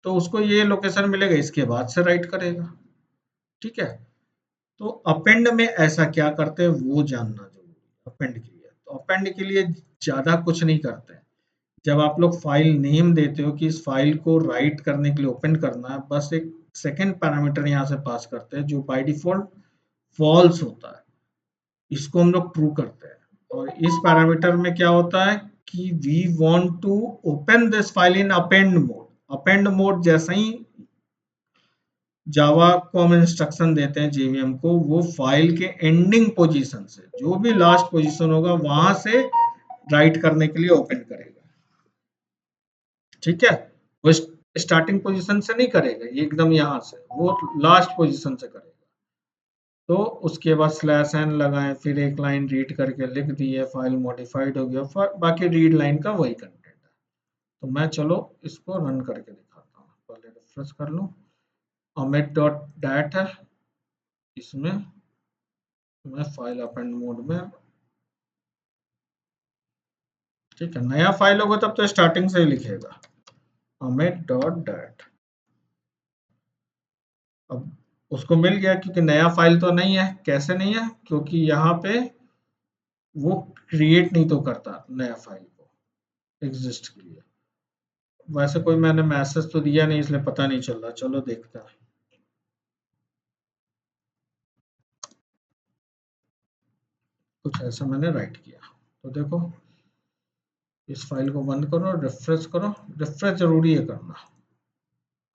तो उसको ये लोकेशन मिलेगा, इसके बाद से राइट करेगा। ठीक है, तो अपेंड में ऐसा क्या करते हैं वो जानना जरूरी है। अपेंड के लिए, तो अपेंड के लिए ज्यादा कुछ नहीं करते हैं। जब आप लोग फाइल नेम देते हो कि इस फाइल को राइट करने के लिए ओपन करना है, बस एक सेकेंड पैरामीटर यहाँ से पास करते हैं जो बाय डिफॉल्ट फॉल्स होता है, इसको हम लोग ट्रू करते हैं। और इस पैरामीटर में क्या होता है कि we want to open this file in append mode. Append mode जैसे ही जावा को हम इंस्ट्रक्शन देते हैं जेवीएम को, वो फाइल के एंडिंग पोजीशन से जो भी लास्ट पोजीशन होगा वहां से राइट करने के लिए ओपन करेगा। ठीक है, वो स्टार्टिंग पोजीशन से नहीं करेगा, ये एकदम यहाँ से वो लास्ट पोजीशन से करेगा। तो उसके बाद स्लैश एन लगाएं, फिर एक लाइन रीड करके लिख दी है, फाइल मॉडिफाइड हो गया, बाकी रीड लाइन का वही कंटेंट है। तो मैं चलो इसको रन करके दिखाता हूँ, पहले रिफ्रेश कर लूँ। अमित डॉट डैट है, इसमें मैं फाइल अपेंड मोड में। ठीक है, नया फाइल होगा तब तो स्टार्टिंग से ही लिखेगा अमित डॉट डैट। अब उसको मिल गया क्योंकि नया फाइल तो नहीं है। कैसे नहीं है? क्योंकि यहाँ पे वो क्रिएट नहीं तो करता नया फाइल को एग्जिस्ट के लिए। वैसे कोई मैंने मैसेज तो दिया नहीं इसलिए पता नहीं चल रहा, चलो देखते हैं। कुछ ऐसा मैंने राइट किया तो देखो इस फाइल को बंद करो, रिफ्रेश करो, रिफ्रेश जरूरी है करना।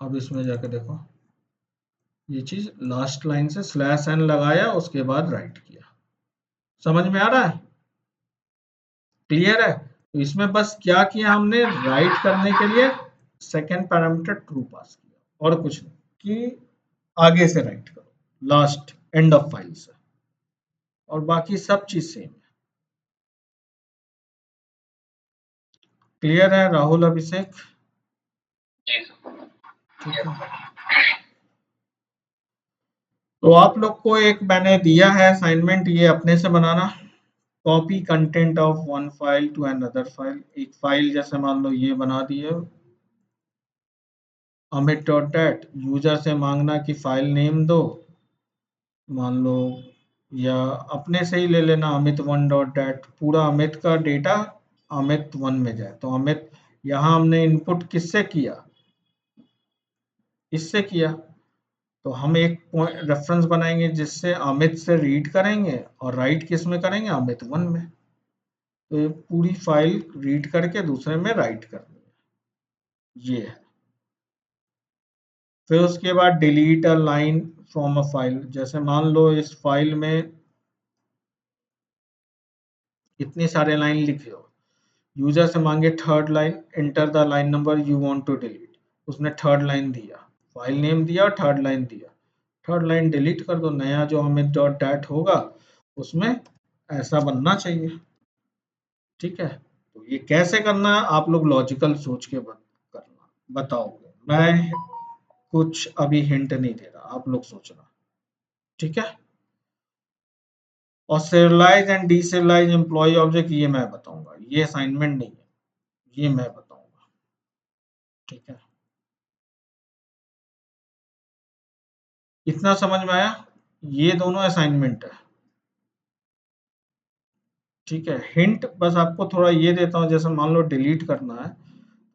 अब इसमें जाके देखो, ये चीज लास्ट लाइन से स्लैश एन लगाया, उसके बाद राइट किया। समझ में आ रहा है? क्लियर है? तो इसमें बस क्या किया हमने, राइट करने के लिए सेकेंड पैरामीटर ट्रू पास किया और कुछ नहीं, कि आगे से राइट करो, लास्ट एंड ऑफ फाइल से, और बाकी सब चीज सेम है। क्लियर है राहुल, अभिषेक? ठीक है। तो आप लोग को एक मैंने दिया है असाइनमेंट, ये अपने से बनाना। Copy content of one file to another file. एक फाइल जैसे मान लो ये बना दी है अमित डॉट डैट, यूजर से मांगना कि फाइल नेम दो, मान लो, या अपने से ही ले लेना अमित वन डॉट डैट, पूरा अमित का डेटा अमित वन में जाए। तो अमित, यहाँ हमने इनपुट किससे किया, इससे किया। तो हम एक रेफरेंस बनाएंगे जिससे अमित से रीड करेंगे और राइट किस में करेंगे, अमित वन में। तो ये पूरी फाइल रीड करके दूसरे में राइट करनी है, ये है। फिर उसके बाद delete a line from a file. जैसे मान लो इस फाइल में इतनी सारे लाइन लिखे हो, यूजर से मांगे third line, enter the line number you want to delete, उसने थर्ड लाइन दिया, फाइल नेम दिया और थर्ड लाइन दिया, थर्ड लाइन डिलीट कर दो, नया जो अमित डॉट डैट होगा उसमें ऐसा बनना चाहिए। ठीक है? तो ये कैसे करना है, आप लोग लॉजिकल सोच के करना, बताओगे। मैं कुछ अभी हिंट नहीं दे रहा, आप लोग सोचना। ठीक है? और serialize and deserialize employee object, ये मैं बताऊंगा, ये असाइनमेंट नहीं है, ये मैं बताऊंगा। ठीक है? इतना समझ में आया? ये दोनों असाइनमेंट है। ठीक है? हिंट बस आपको थोड़ा ये देता हूँ, जैसे मान लो डिलीट करना है,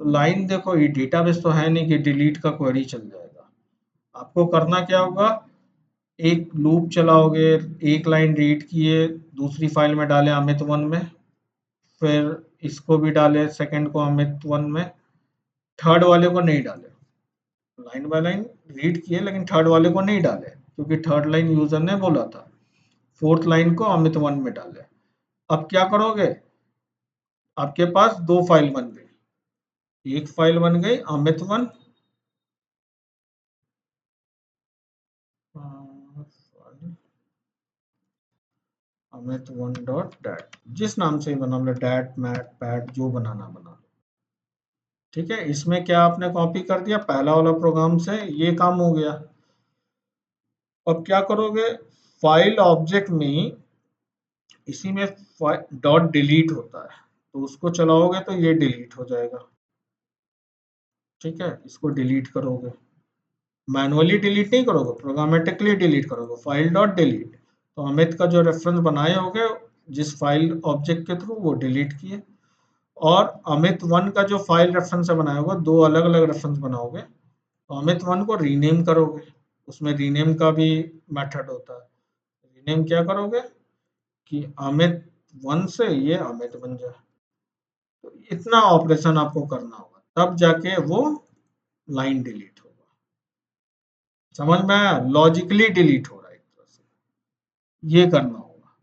तो लाइन देखो, ये डेटाबेस तो है नहीं कि डिलीट का क्वेरी चल जाएगा। आपको करना क्या होगा, एक लूप चलाओगे, एक लाइन रीड किए, दूसरी फाइल में डाले अमित वन में, फिर इसको भी डाले सेकंड को अमित वन में, थर्ड वाले को नहीं डाले, लाइन बाय लाइन रीड किए लेकिन थर्ड वाले को नहीं डाले, क्योंकि थर्ड लाइन यूजर ने बोला था, फोर्थ लाइन को अमित वन में डाले। अब क्या करोगे, आपके पास दो फाइल बन गई, एक फाइल बन गई Amit one, Amit one dot that, जिस नाम से ही बना लो, डैट मैट पैट जो बनाना बना लो। ठीक है? इसमें क्या आपने कॉपी कर दिया पहला वाला प्रोग्राम से, ये काम हो गया। अब क्या करोगे, फाइल ऑब्जेक्ट में, इसी में डॉट डिलीट होता है, तो उसको चलाओगे तो ये डिलीट हो जाएगा। ठीक है? इसको डिलीट करोगे, मैनुअली डिलीट नहीं करोगे, प्रोग्रामेटिकली डिलीट करोगे, फाइल डॉट डिलीट। तो अमित का जो रेफरेंस बनाए होगे जिस फाइल ऑब्जेक्ट के थ्रू, वो डिलीट किए, और अमित वन का जो फाइल रेफरेंस से बनाया होगा, दो अलग अलग रेफरेंस बनाओगे, तो अमित वन को रीनेम करोगे, उसमें रीनेम का भी मेथड होता है। रीनेम क्या करोगे कि अमित वन से ये अमित बन जाए। तो इतना ऑपरेशन आपको करना होगा, तब जाके वो लाइन डिलीट होगा। समझ में आया? लॉजिकली डिलीट हो रहा है एक तरह से, ये करना होगा।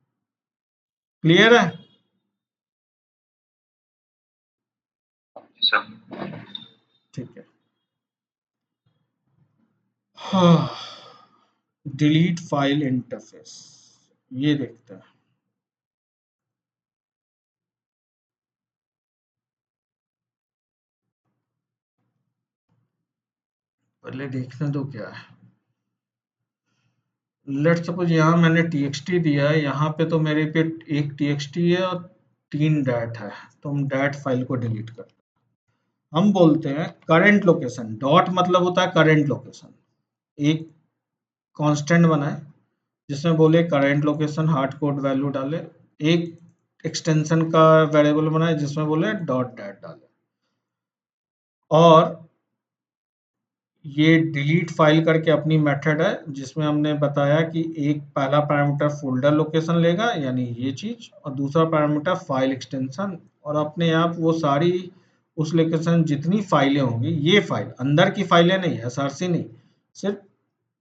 क्लियर है? ठीक है। हाँ, डिलीट फाइल इंटरफेस, ये देखते हैं। पहले देखने दो क्या है। लेट सपोज यहाँ मैंने txt दिया है, यहाँ पे तो मेरे पे एक txt है और 3 डैट है, तो हम डैट फाइल को डिलीट करते हैं। हम बोलते हैं करंट लोकेशन, डॉट मतलब होता है करंट लोकेशन। एक कांस्टेंट बनाए जिसमें बोले current location hard code value डाले, एक एक्सटेंशन का वेरिएबल बनाए जिसमें बोले डॉट डैट डाले, और ये डिलीट फाइल करके अपनी मेथड है जिसमें हमने बताया कि एक पहला पैरामीटर फोल्डर लोकेशन लेगा, यानी ये चीज, और दूसरा पैरामीटर फाइल एक्सटेंशन और अपने आप वो सारी उस लोकेशन जितनी फाइलें होंगी, ये फाइल अंदर की फाइलें नहीं, एसआरसी नहीं, सिर्फ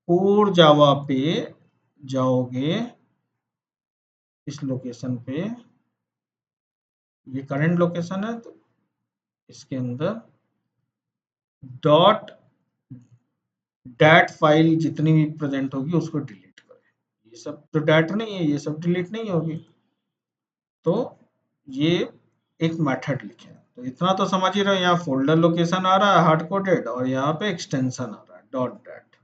कोर जावा पे जाओगे, इस लोकेशन पे, ये करंट लोकेशन है, तो इसके अंदर डॉट डैट फाइल जितनी भी प्रेजेंट होगी उसको डिलीट करें। ये सब तो डैट नहीं है, ये सब डिलीट नहीं होगी। तो ये एक मेथड लिखे हैं। तो इतना तो समझ ही रहे हो, यहाँ फोल्डर लोकेशन आ रहा है हार्ड कोडेड और यहाँ पे एक्सटेंशन आ रहा है डॉट डैट।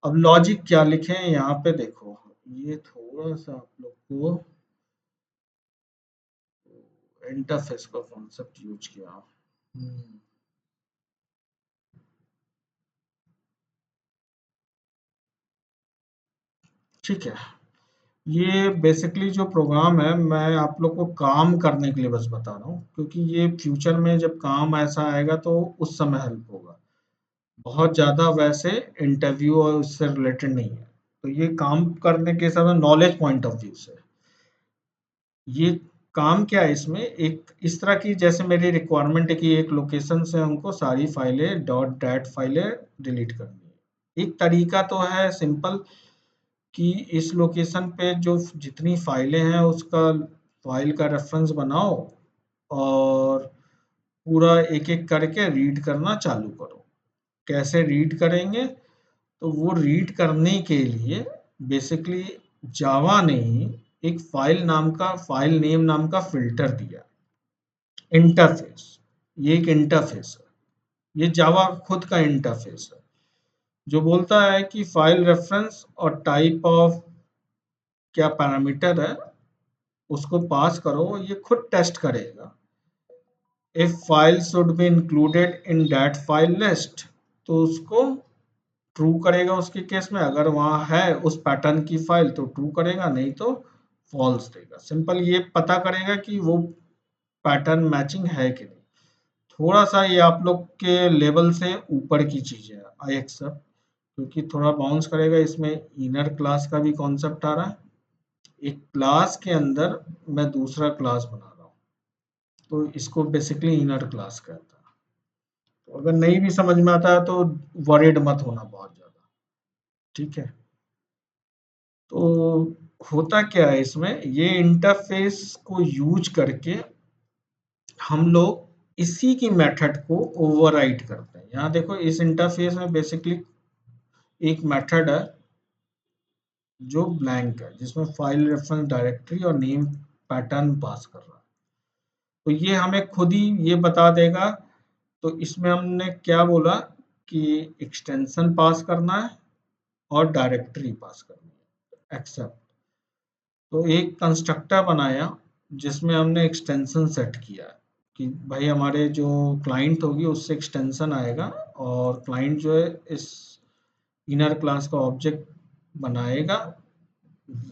अब लॉजिक क्या लिखे हैं यहाँ पे देखो, ये थोड़ा सा आप लोग को इंटरफेस का कॉन्सेप्ट यूज किया। ठीक है, ये बेसिकली जो प्रोग्राम है मैं आप लोग को काम करने के लिए बस बता रहा हूँ, क्योंकि ये फ्यूचर में जब काम ऐसा आएगा तो उस समय हेल्प होगा। बहुत ज़्यादा वैसे इंटरव्यू और उससे रिलेटेड नहीं है। तो ये काम करने के समय नॉलेज पॉइंट ऑफ व्यू से ये काम क्या है, इसमें एक इस तरह की जैसे मेरी रिक्वायरमेंट है कि एक लोकेशन से हमको सारी फाइलें डॉट डैट फाइलें डिलीट करनी है। एक तरीका तो है सिंपल कि इस लोकेशन पे जो जितनी फाइलें हैं उसका फाइल का रेफरेंस बनाओ और पूरा एक एक करके रीड करना चालू करो। कैसे रीड करेंगे, तो वो रीड करने के लिए बेसिकली जावा ने ही एक फाइल नेम नाम का फिल्टर दिया, इंटरफेस। ये एक इंटरफेस है, ये जावा खुद का इंटरफेस है जो बोलता है कि फाइल रेफरेंस और टाइप ऑफ क्या पैरामीटर है उसको पास करो, ये खुद टेस्ट करेगा। If file should be included in that file list, तो उसको ट्रू करेगा उसके केस में, अगर वहाँ है उस पैटर्न की फाइल तो ट्रू करेगा, नहीं तो फॉल्स देगा। सिंपल ये पता करेगा कि वो पैटर्न मैचिंग है कि नहीं। थोड़ा सा ये आप लोग के लेवल से ऊपर की चीज़ है, आई एक्सेप्ट, क्योंकि थोड़ा बाउंस करेगा। इसमें इनर क्लास का भी कॉन्सेप्ट आ रहा है, एक क्लास के अंदर मैं दूसरा क्लास बना रहा हूँ, तो इसको बेसिकली इनर क्लास कहता है। तो अगर नहीं भी समझ में आता है तो वरीड मत होना बहुत ज़्यादा, ठीक है। तो होता क्या है इसमें, ये इंटरफेस को यूज करके हम लोग इसी की मेथड को ओवरराइड करते हैं। यहाँ देखो इस इंटरफेस में बेसिकली एक मेथड है जो ब्लैंक है, जिसमें फाइल रेफरेंस डायरेक्टरी और नेम पैटर्न पास कर रहा है। तो ये हमें खुद ही ये बता देगा। तो इसमें हमने क्या बोला कि एक्सटेंशन पास करना है और डायरेक्टरी पास करनी है, एक्सेप्ट। तो एक कंस्ट्रक्टर बनाया जिसमें हमने एक्सटेंशन सेट किया है कि भाई हमारे जो क्लाइंट होगी उससे एक्सटेंशन आएगा, और क्लाइंट जो है इस इनर क्लास का ऑब्जेक्ट बनाएगा।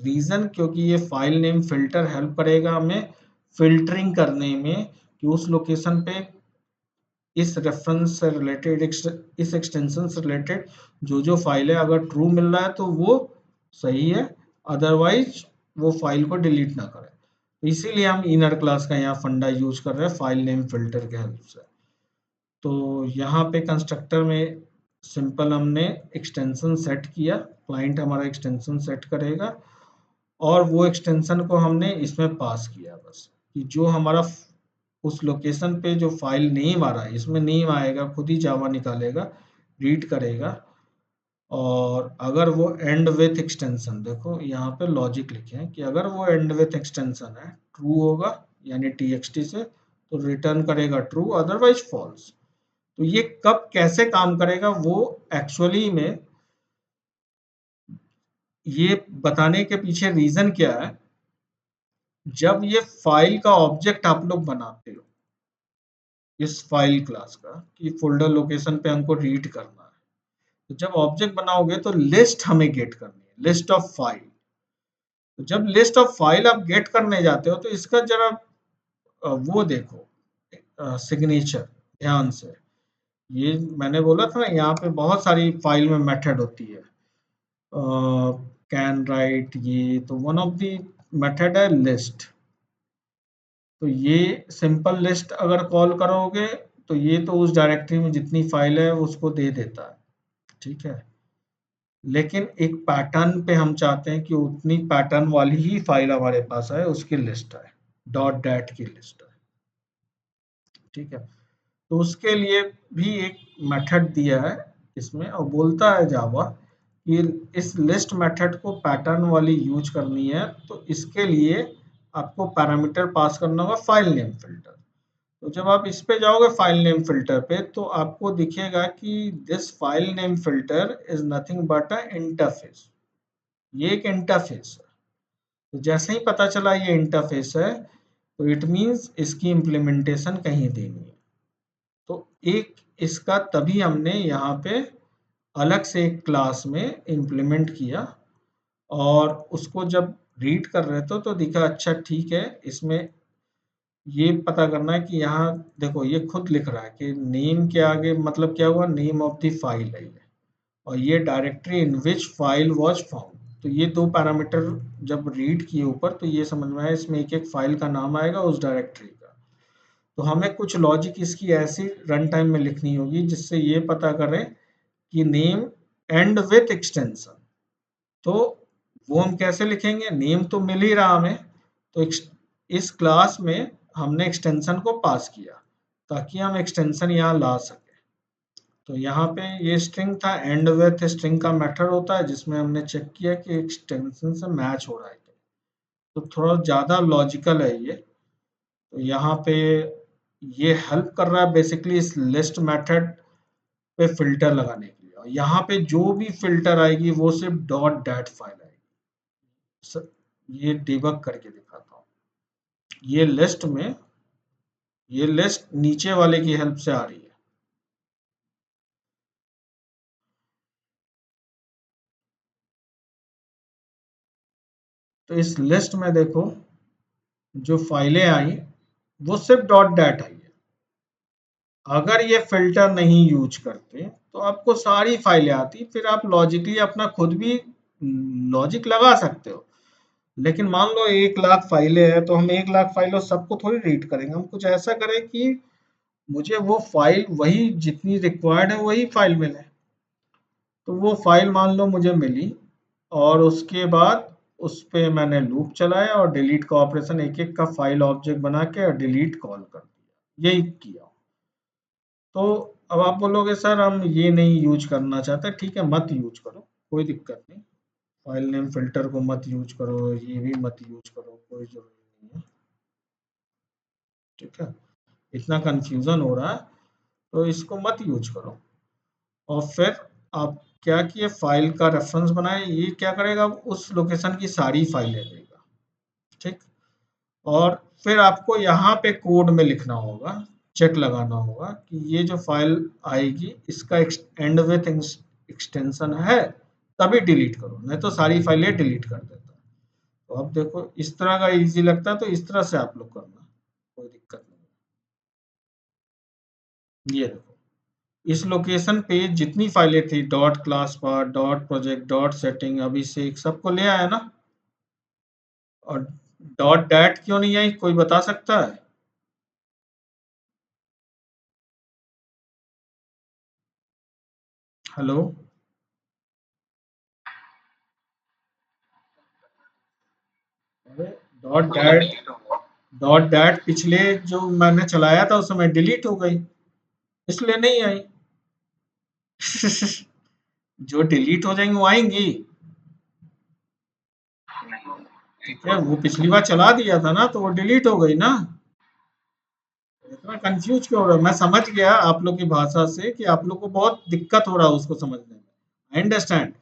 रीज़न क्योंकि ये फाइल नेम फिल्टर हेल्प करेगा हमें फिल्टरिंग करने में कि उस लोकेशन पे इस रेफरेंस से रिलेटेड इस एक्सटेंशन से रिलेटेड जो जो फाइल है अगर ट्रू मिल रहा है तो वो सही है, अदरवाइज वो फाइल को डिलीट ना करें। तो इसीलिए हम इनर क्लास का यहाँ फंडा यूज कर रहे हैं फाइल नेम फिल्टर के हेल्प से। तो यहाँ पे कंस्ट्रक्टर में सिंपल हमने एक्सटेंशन सेट किया, क्लाइंट हमारा एक्सटेंशन सेट करेगा और वो एक्सटेंशन को हमने इसमें पास किया बस, कि जो हमारा उस लोकेशन पे जो फाइल नेम आ रहा है इसमें नेम आएगा, खुद ही जावा निकालेगा, रीड करेगा। और अगर वो एंड विथ एक्सटेंशन, देखो यहाँ पे लॉजिक लिखे हैं कि अगर वो एंड विथ एक्सटेंशन है ट्रू होगा यानी txt से, तो रिटर्न करेगा ट्रू, अदरवाइज फॉल्स। तो ये कब कैसे काम करेगा वो एक्चुअली में ये बताने के पीछे रीजन क्या है। जब ये फाइल का ऑब्जेक्ट आप लोग बनाते हो इस फाइल क्लास का कि फोल्डर लोकेशन पे हमको रीड करना है, तो जब ऑब्जेक्ट बनाओगे तो लिस्ट हमें गेट करनी है, लिस्ट ऑफ फाइल। तो जब लिस्ट ऑफ फाइल आप गेट करने जाते हो तो इसका जरा वो देखो सिग्नेचर ध्यान से। ये मैंने बोला था ना यहाँ पे बहुत सारी फाइल में मेथड होती है, कैन राइट, ये तो वन ऑफ द मेथड है लिस्ट। तो ये सिंपल लिस्ट अगर कॉल करोगे तो ये तो उस डायरेक्टरी में जितनी फाइल है उसको दे देता है, ठीक है। लेकिन एक पैटर्न पे हम चाहते हैं कि उतनी पैटर्न वाली ही फाइल हमारे पास है, उसकी लिस्ट है, डॉट डैट की लिस्ट है, ठीक है। तो उसके लिए भी एक मेथड दिया है इसमें, और बोलता है जावा कि इस लिस्ट मेथड को पैटर्न वाली यूज करनी है, तो इसके लिए आपको पैरामीटर पास करना होगा फाइल नेम फिल्टर। तो जब आप इस पे जाओगे फाइल नेम फिल्टर पे, तो आपको दिखेगा कि this file name filter is nothing but a interface. ये एक इंटरफेस है। तो जैसे ही पता चला ये इंटरफेस है, तो इट मीन्स इसकी इम्प्लीमेंटेशन कहीं देनी है। तो एक इसका तभी हमने यहाँ पे अलग से एक क्लास में इम्प्लीमेंट किया, और उसको जब रीड कर रहे थे तो दिखा अच्छा ठीक है, इसमें ये पता करना है कि यहाँ देखो ये खुद लिख रहा है कि नेम के आगे मतलब क्या हुआ, नेम ऑफ द फाइल है ये, और ये directory in which file was found. तो ये दो पैरामीटर जब रीड किए ऊपर, तो ये समझ में आया इसमें एक एक फाइल का नाम आएगा उस डायरेक्टरी का। तो हमें कुछ लॉजिक इसकी ऐसी रन टाइम में लिखनी होगी जिससे ये पता करें कि नेम एंड विथ एक्सटेंशन। तो वो हम कैसे लिखेंगे, नेम तो मिल ही रहा हमें, तो इस क्लास में हमने एक्सटेंशन को पास किया ताकि हम एक्सटेंशन यहाँ ला सके। तो यहाँ पे ये स्ट्रिंग था, एंड विथ स्ट्रिंग का मेथड होता है जिसमें हमने चेक किया कि एक्सटेंशन से मैच हो रहा है। तो थोड़ा ज़्यादा लॉजिकल है ये। तो यहाँ पे ये हेल्प कर रहा है बेसिकली इस लिस्ट मेथड पे फिल्टर लगाने के लिए, और यहाँ पे जो भी फिल्टर आएगी वो सिर्फ डॉट डैट फाइल आएगी। ये डिबग करके दिखाता हूँ। ये लिस्ट में, ये लिस्ट नीचे वाले की हेल्प से आ रही है। तो इस लिस्ट में देखो जो फाइलें आई वो सिर्फ डॉट डैट आई है। अगर ये फिल्टर नहीं यूज करते तो आपको सारी फाइलें आती, फिर आप लॉजिकली अपना खुद भी लॉजिक लगा सकते हो। लेकिन मान लो 1 लाख फाइलें हैं, तो हम 1 लाख फाइलों सबको थोड़ी रीड करेंगे। हम कुछ ऐसा करें कि मुझे वो फाइल वही जितनी रिक्वायर्ड है वही फाइल मिले। तो वो फाइल मान लो मुझे मिली, और उसके बाद उस पे मैंने लूप चलाया और डिलीट का ऑपरेशन एक एक का फाइल ऑब्जेक्ट बना के और डिलीट कॉल कर दिया, यही किया। तो अब आप बोलोगे सर हम ये नहीं यूज करना चाहते, ठीक है मत यूज करो, कोई दिक्कत नहीं। फाइल नेम फिल्टर को मत यूज करो, ये भी मत यूज करो, कोई जरूरी नहीं है, ठीक है। इतना कंफ्यूजन हो रहा है तो इसको मत यूज करो। और फिर आप क्या किए, फाइल का रेफरेंस बनाए, ये क्या करेगा, उस लोकेशन की सारी फाइलें देगा, ठीक। और फिर आपको यहाँ पे कोड में लिखना होगा, चेक लगाना होगा कि ये जो फाइल आएगी इसका एंड विथ एक्सटेंशन है, तभी डिलीट करो, नहीं तो सारी फाइलें डिलीट कर देता है। तो अब देखो इस तरह का इजी लगता है तो इस तरह से आप लोग करना, कोई दिक्कत नहीं। ये देखो इस लोकेशन पे जितनी फाइलें थी, dot class path, dot project, dot setting, Abhishek, सबको ले आया ना। और डॉट डैट क्यों नहीं आई, कोई बता सकता है? हेलो। अरे डॉट डैट, डॉट डैट पिछले जो मैंने चलाया था उस समय डिलीट हो गई, इसलिए नहीं आई। जो डिलीट हो जाएंगी वो आएंगी, ठीक है। वो पिछली बार चला दिया था ना तो वो डिलीट हो गई ना। इतना कंफ्यूज क्यों हो रहा है? मैं समझ गया आप लोग की भाषा से कि आप लोग को बहुत दिक्कत हो रहा है उसको समझने में, आई अंडरस्टैंड।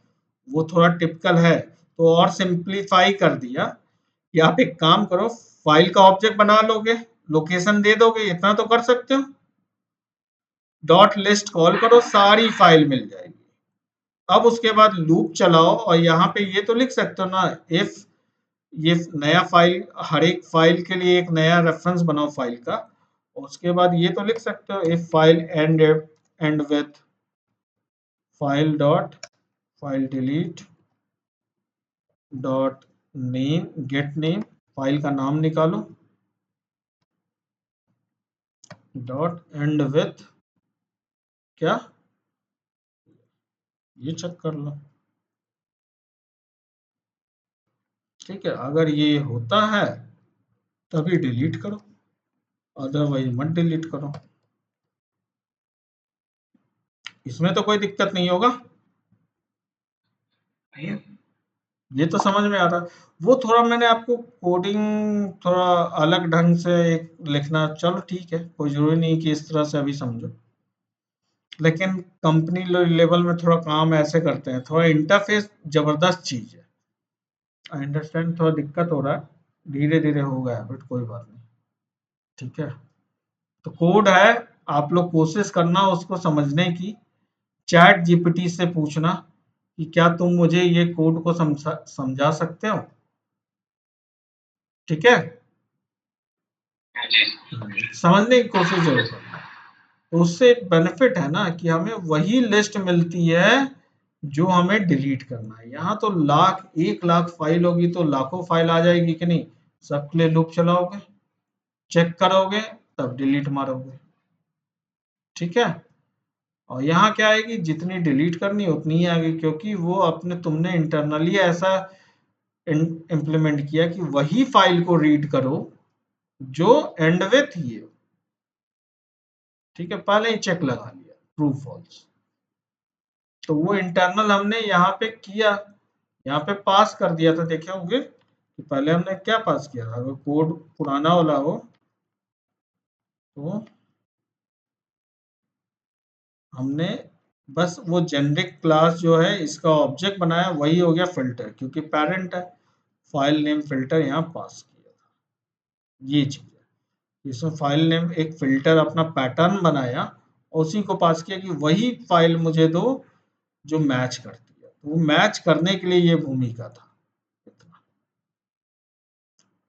वो थोड़ा टिपिकल है, तो और सिंप्लीफाई कर दिया कि आप एक काम करो, फाइल का ऑब्जेक्ट बना लोगे, लोकेशन दे दोगे, इतना तो कर सकते हो। डॉट लिस्ट कॉल करो, सारी फाइल मिल जाएगी। अब उसके बाद लूप चलाओ और यहाँ पे ये तो लिख सकते हो ना, इफ ये नया फाइल, हर एक फाइल के लिए एक नया रेफरेंस बनाओ फाइल का। उसके बाद ये तो लिख सकते हो, if file and with file dot file delete dot name gate name, file का नाम निकालो, डॉट एंड विथ क्या, ये चेक कर लो। ठीक है, अगर ये होता है तभी डिलीट करो, अदरवाइज मत डिलीट करो। इसमें तो कोई दिक्कत नहीं होगा, ये तो समझ में आ रहा है। वो थोड़ा मैंने आपको कोडिंग थोड़ा अलग ढंग से एक लिखना, चलो ठीक है, कोई जरूरी नहीं कि इस तरह से अभी समझो, लेकिन कंपनी लेवल में थोड़ा काम ऐसे करते हैं, थोड़ा इंटरफेस जबरदस्त चीज है। आई अंडरस्टैंड, थोड़ा दिक्कत हो रहा है, धीरे धीरे होगा, बट कोई बात नहीं। ठीक है, तो कोड है, आप लोग कोशिश करना उसको समझने की, चैट जीपीटी से पूछना कि क्या तुम मुझे ये कोड को समझा सकते हो। ठीक है, समझने की कोशिश जरूर करना। तो उससे बेनिफिट है ना कि हमें वही लिस्ट मिलती है जो हमें डिलीट करना है। यहाँ तो लाख 1 लाख फाइल होगी तो लाखों फाइल आ जाएगी कि नहीं, सबके लिए लूप चलाओगे, चेक करोगे, तब डिलीट मारोगे। ठीक है, और यहाँ क्या आएगी, जितनी डिलीट करनी उतनी ही आएगी, क्योंकि वो अपने तुमने इंटरनली ऐसा इम्प्लीमेंट किया कि वही फाइल को रीड करो जो एंड विथ ये। ठीक है, पहले ही चेक लगा लिया ट्रू फॉल्स, तो वो इंटरनल हमने यहाँ पे किया, यहाँ पे पास कर दिया था। देखे होंगे कि पहले हमने क्या पास किया था, अगर कोड पुराना वाला हो तो हमने बस वो जेनरिक क्लास जो है इसका ऑब्जेक्ट बनाया, वही हो गया फिल्टर, क्योंकि पेरेंट है, फाइल नेम फिल्टर यहाँ पास किया था। ये चीज है, इसमें फाइल नेम एक फिल्टर अपना पैटर्न बनाया, उसी को पास किया कि वही फाइल मुझे दो जो मैच करती है, तो वो मैच करने के लिए ये भूमिका था इतना।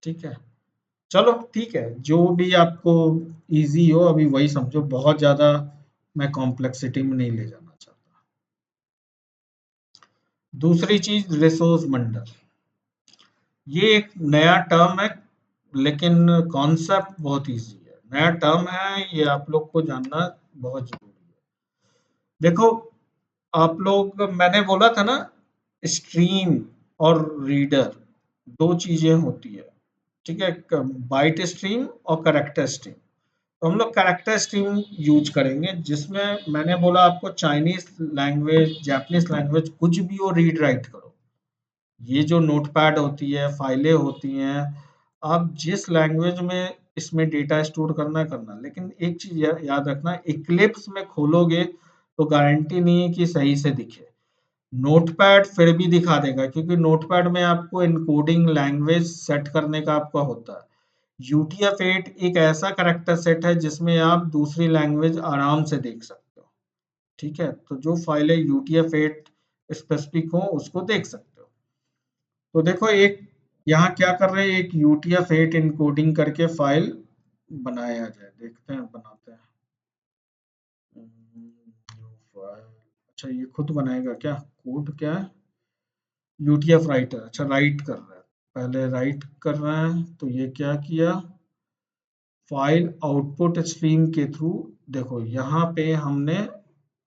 ठीक है, चलो ठीक है, जो भी आपको इजी हो अभी वही समझो, बहुत ज्यादा मैं कॉम्प्लेक्सिटी में नहीं ले जाना चाहता। दूसरी चीज रिसोर्स बंडल, ये एक नया टर्म है, लेकिन कॉन्सेप्ट बहुत इजी है, नया टर्म है, ये आप लोग को जानना बहुत जरूरी है। देखो, आप लोग, मैंने बोला था ना, स्ट्रीम और रीडर दो चीजें होती है। ठीक है, बाइट स्ट्रीम और करेक्टर स्ट्रीम। तो हम लोग कैरेक्टर स्ट्रीम यूज करेंगे, जिसमें मैंने बोला आपको चाइनीज लैंग्वेज, जापानीज लैंग्वेज, कुछ भी हो रीड राइट करो। ये जो नोटपैड होती है, फाइलें होती हैं, आप जिस लैंग्वेज में इसमें डेटा स्टोर करना है करना, लेकिन एक चीज याद रखना, इक्लिप्स में खोलोगे तो गारंटी नहीं है कि सही से दिखे। नोटपैड फिर भी दिखा देगा, क्योंकि नोटपैड में आपको इनकोडिंग लैंग्वेज सेट करने का आपका होता है। UTF-8 एक ऐसा करेक्टर सेट है जिसमें आप दूसरी लैंग्वेज आराम से देख सकते हो। ठीक है, तो जो फाइल है UTF-8 स्पेसिफिक हो उसको देख सकते हो। तो देखो, एक यहाँ क्या कर रहे हैं, एक UTF-8 इनकोडिंग करके फाइल बनाया जाए, देखते हैं बनाते हैं। न्यू फाइल, अच्छा ये खुद बनाएगा क्या, कोड क्या है, UTF राइटर, अच्छा राइट कर रहा है, पहले राइट कर रहा है, तो ये क्या किया, फाइल आउटपुट स्ट्रीम के थ्रू, देखो यहाँ पे हमने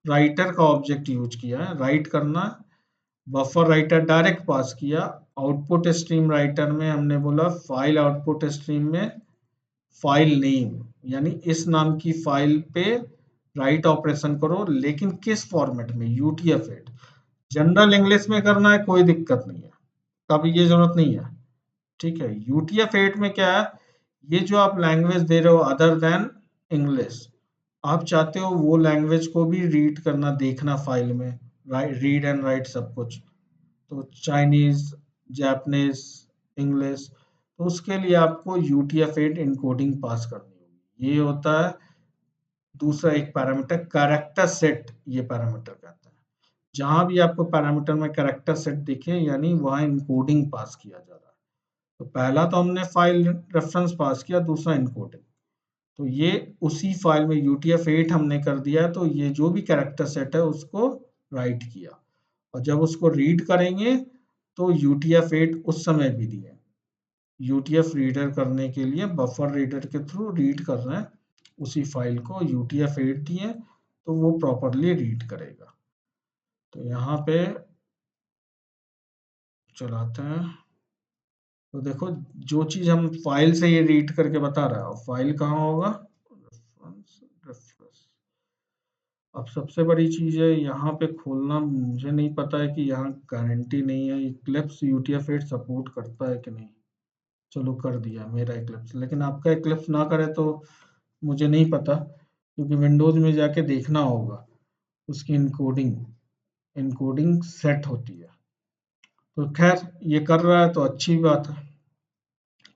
राइटर का ऑब्जेक्ट यूज किया है, राइट करना, बफर राइटर डायरेक्ट पास किया, आउटपुट स्ट्रीम राइटर में हमने बोला फाइल आउटपुट स्ट्रीम में फाइल नेम, यानी इस नाम की फाइल पे राइट ऑपरेशन करो, लेकिन किस फॉर्मेट में, UTF-8। जनरल इंग्लिश में करना है, कोई दिक्कत नहीं है, तब ये जरूरत नहीं है। ठीक है, UTF-8 में क्या है, ये जो आप लैंग्वेज दे रहे हो अदर देन इंग्लिश, आप चाहते हो वो लैंग्वेज को भी रीड करना, देखना फाइल में, रीड एंड राइट सब कुछ, तो चाइनीज, जापानीज, इंग्लिश, तो उसके लिए आपको UTF-8 इनकोडिंग पास करनी होगी। ये होता है दूसरा एक पैरामीटर, कैरेक्टर सेट, ये पैरामीटर कहता है। जहां भी आपको पैरामीटर में कैरेक्टर सेट दिखे, यानी वहां इनकोडिंग पास किया जा रहा है। तो पहला तो हमने फाइल रेफरेंस पास किया, दूसरा इनकोडिंग, तो ये उसी फाइल में UTF-8 हमने कर दिया, तो ये जो भी कैरेक्टर सेट है उसको राइट किया, और जब उसको रीड करेंगे तो UTF-8 उस समय भी दिए, UTF रीडर करने के लिए बफर रीडर के थ्रू रीड कर रहे हैं, उसी फाइल को UTF-8 दिए तो वो प्रॉपरली रीड करेगा। तो यहाँ पे चलाते हैं तो देखो जो चीज हम फाइल से ये रीड करके बता रहा है, फाइल कहाँ होगा, रेफरेंस। अब सबसे बड़ी चीज है यहाँ पे खोलना, मुझे नहीं पता है कि यहाँ गारंटी नहीं है इक्लिप्स UTF-8 सपोर्ट करता है कि नहीं। चलो कर दिया मेरा इक्लिप्स, लेकिन आपका इक्लिप्स ना करे तो मुझे नहीं पता, क्योंकि विंडोज में जाके देखना होगा उसकी इनकोडिंग इनकोडिंग सेट होती है। तो खैर ये कर रहा है तो अच्छी बात है,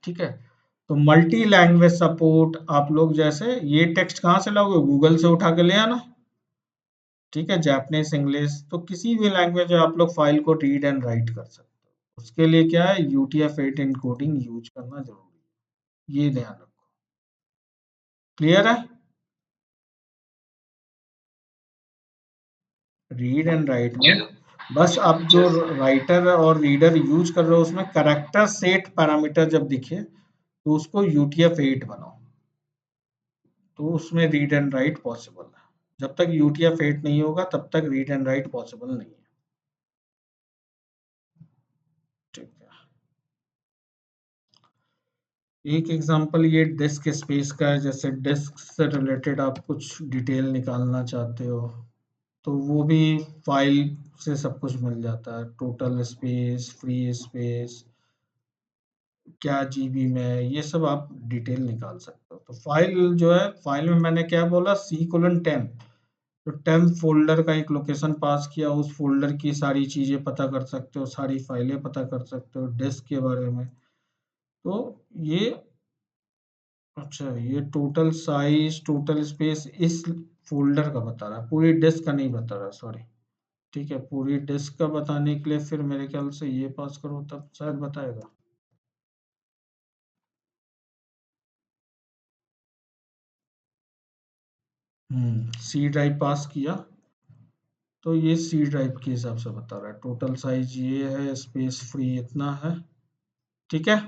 ठीक है। तो मल्टी लैंग्वेज सपोर्ट, आप लोग जैसे ये टेक्स्ट कहाँ से लाओगे, गूगल से उठा के ले आना, ठीक है। जापानीज, इंग्लिश, तो किसी भी लैंग्वेज में आप लोग फाइल को रीड एंड राइट कर सकते हो। उसके लिए क्या है, UTF-8 इनकोडिंग यूज करना जरूरी है, ये ध्यान रखो। क्लियर है? रीड एंड राइट में बस आप जो राइटर और रीडर यूज कर रहे हो उसमें करेक्टर सेट पैरामीटर जब दिखे तो उसको UTF-8 बनाओ, तो उसमें रीड एंड राइट पॉसिबल है। जब तक UTF-8 नहीं होगा तब तक रीड एंड राइट पॉसिबल नहीं है, ठीक है। एक एग्जांपल ये डिस्क स्पेस का है, जैसे डिस्क से रिलेटेड आप कुछ डिटेल निकालना चाहते हो तो वो भी फाइल से सब कुछ मिल जाता है, टोटल स्पेस, फ्री स्पेस, क्या जीबी में है, ये सब आप डिटेल निकाल सकते हो। तो फाइल जो है, फाइल में मैंने क्या बोला, C:10, तो टेम्प फोल्डर का एक लोकेशन पास किया, उस फोल्डर की सारी चीजें पता कर सकते हो, सारी फाइलें पता कर सकते हो डिस्क के बारे में। तो ये अच्छा, ये टोटल साइज, टोटल स्पेस इस फोल्डर का बता रहा है, पूरी डिस्क का नहीं बता रहा, सॉरी, ठीक है। पूरी डिस्क का बताने के लिए फिर मेरे ख्याल से ये पास करो तब शायद बताएगा। सी ड्राइव पास किया तो ये सी ड्राइव के हिसाब से बता रहा है, टोटल साइज ये है, स्पेस फ्री इतना है, ठीक है।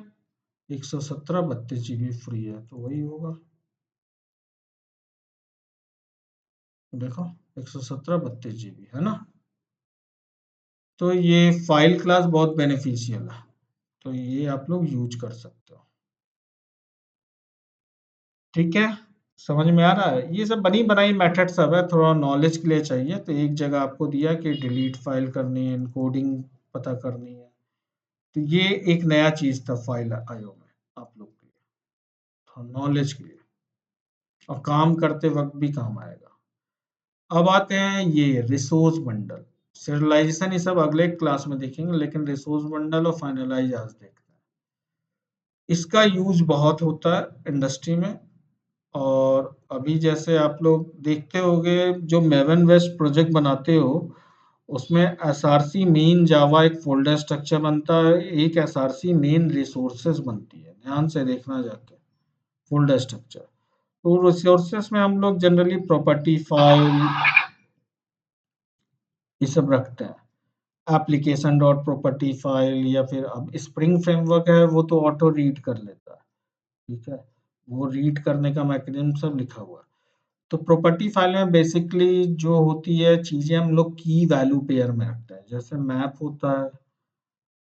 117 32 GB फ्री है तो वही होगा, देखो 117 32 GB है ना। तो ये फाइल क्लास बहुत बेनिफिशियल है, तो ये आप लोग यूज कर सकते हो, ठीक है। समझ में आ रहा है, ये सब बनी बनाई मेथड सब है, थोड़ा नॉलेज के लिए चाहिए। तो एक जगह आपको दिया कि डिलीट फाइल करनी है, इनकोडिंग पता करनी है, तो ये एक नया चीज था फाइल आयो में आप लोग के लिए, थोड़ा नॉलेज के लिए, और काम करते वक्त भी काम आएगा। अब आते हैं ये रिसोर्स बंडल, serialization ये सब अगले क्लास में देखेंगे, लेकिन रिसोर्स बंडल और फाइनलाइज आज देखते हैं। इसका यूज बहुत होता है इंडस्ट्री में, और अभी जैसे आप लोग देखते होंगे जो मेवन वेस्ट प्रोजेक्ट बनाते हो उसमें एसआरसी मेन जावा एक फोल्डर स्ट्रक्चर बनता है, एक एसआरसी मेन रिसोर्सेज बनती है, ध्यान से देखना जाके फोल्डर स्ट्रक्चर। तो रिसोर्सेज में हम लोग जनरली प्रॉपर्टी फाइल ये सब रखते हैं, एप्लीकेशन डॉट प्रॉपर्टी फाइल, या फिर अब स्प्रिंग फ्रेमवर्क है वो तो ऑटो रीड कर लेता है, ठीक है। वो रीड करने का मैकेनिज्म सब लिखा हुआ है। तो प्रॉपर्टी फाइल में बेसिकली जो होती है चीजें हम लोग की वैल्यू पेयर में रखते हैं, जैसे मैप होता है,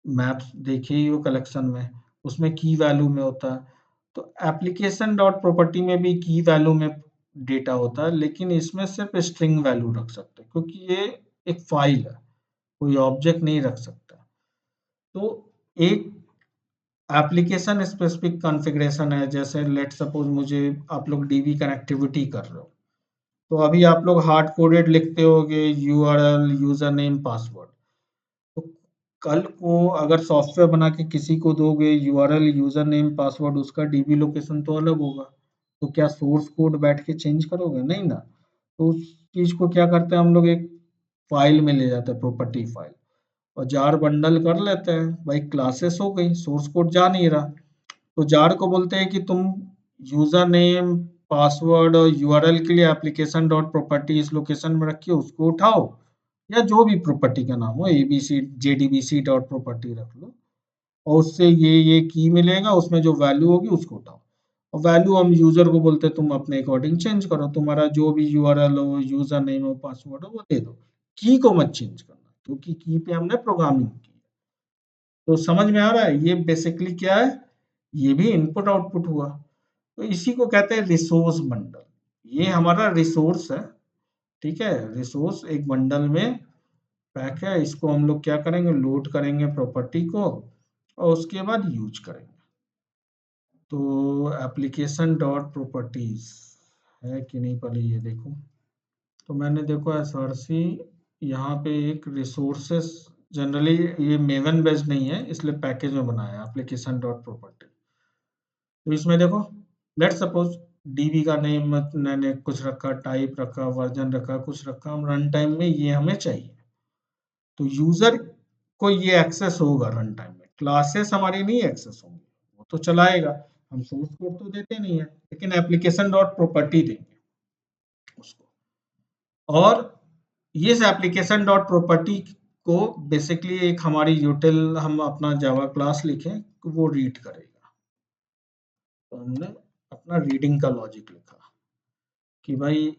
मैप्स देखे ही हो कलेक्शन में, उसमें की वैल्यू में होता है। तो एप्लीकेशन डॉट प्रॉपर्टी में भी की वैल्यू में डेटा होता है, लेकिन इसमें सिर्फ स्ट्रिंग वैल्यू रख सकते हैं क्योंकि ये एक फाइल है, कोई ऑब्जेक्ट नहीं रख सकता। तो एक एप्लीकेशन स्पेसिफिक कॉन्फ़िगरेशन है, जैसे लेट सपोज मुझे, आप लोग डीबी कनेक्टिविटी कर रहे हो, तो अभी आप लोग हार्ड कोडेड लिखते होगे यूआरएल, यूजर नेम, पासवर्ड। तो कल को अगर सॉफ्टवेयर बना के किसी को दोगे यूआरएल, यूजर नेम, पासवर्ड, उसका डीबी लोकेशन तो अलग होगा, तो क्या सोर्स कोड बैठ के चेंज करोगे, नहीं ना। तो उस चीज को क्या करते हैं हम लोग, एक फाइल में ले जाते हैं, प्रॉपर्टी फाइल, और जार बंडल कर लेते हैं, भाई क्लासेस हो गई, सोर्स कोड जा नहीं रहा, तो जार को बोलते हैं कि तुम यूजर नेम, पासवर्ड और यूआरएल के लिए एप्लीकेशन डॉट प्रॉपर्टी इस लोकेशन में रखिए, उसको उठाओ, या जो भी प्रॉपर्टी का नाम हो, एबीसी जेडीबीसी डॉट प्रॉपर्टी रख लो, और उससे ये की मिलेगा, उसमें जो वैल्यू होगी उसको उठाओ। और वैल्यू हम यूजर को बोलते हैं तुम अपने अकॉर्डिंग चेंज करो, तुम्हारा जो भी यूआरएल हो, यूजर नेम हो, पासवर्ड हो, वो दे दो। की को मत चेंज करना, क्योंकि की पे हमने प्रोग्रामिंग की। तो समझ में आ रहा है, ये बेसिकली क्या है, ये भी इनपुट आउटपुट हुआ। तो इसी को कहते हैं रिसोर्स बंडल। ये हमारा रिसोर्स है, ठीक है, रिसोर्स एक बंडल में पैक है, इसको हम लोग क्या करेंगे, लोड करेंगे प्रॉपर्टी को और उसके बाद यूज करेंगे। तो एप्लीकेशन डॉट प्रॉपर्टीज है कि नहीं, पहले ये देखो। तो मैंने देखो एसआरसी यहाँ पे एक रिसोर्सेस, जनरली ये मेवन बेस्ड नहीं है इसलिए पैकेज में बनाया एप्लीकेशन डॉट प्रॉपर्टी। तो इसमें देखो, लेट सपोज डीबी का नेम मैंने कुछ रखा, टाइप रखा, वर्जन रखा, कुछ रखा, हम रन टाइम में ये हमें चाहिए। तो यूजर को ये एक्सेस होगा रन टाइम में, क्लासेस हमारी नहीं एक्सेस होंगी, वो तो चलाएगा, हम सोर्स कोड तो देते नहीं है, लेकिन एप्लीकेशन डॉट प्रॉपर्टी देंगे उसको। और ये एप्लीकेशन डॉट प्रॉपर्टी को बेसिकली एक हमारी यूटिल, हम अपना जावा क्लास लिखें वो रीड करेगा। तो हमने अपना रीडिंग का लॉजिक लिखा कि भाई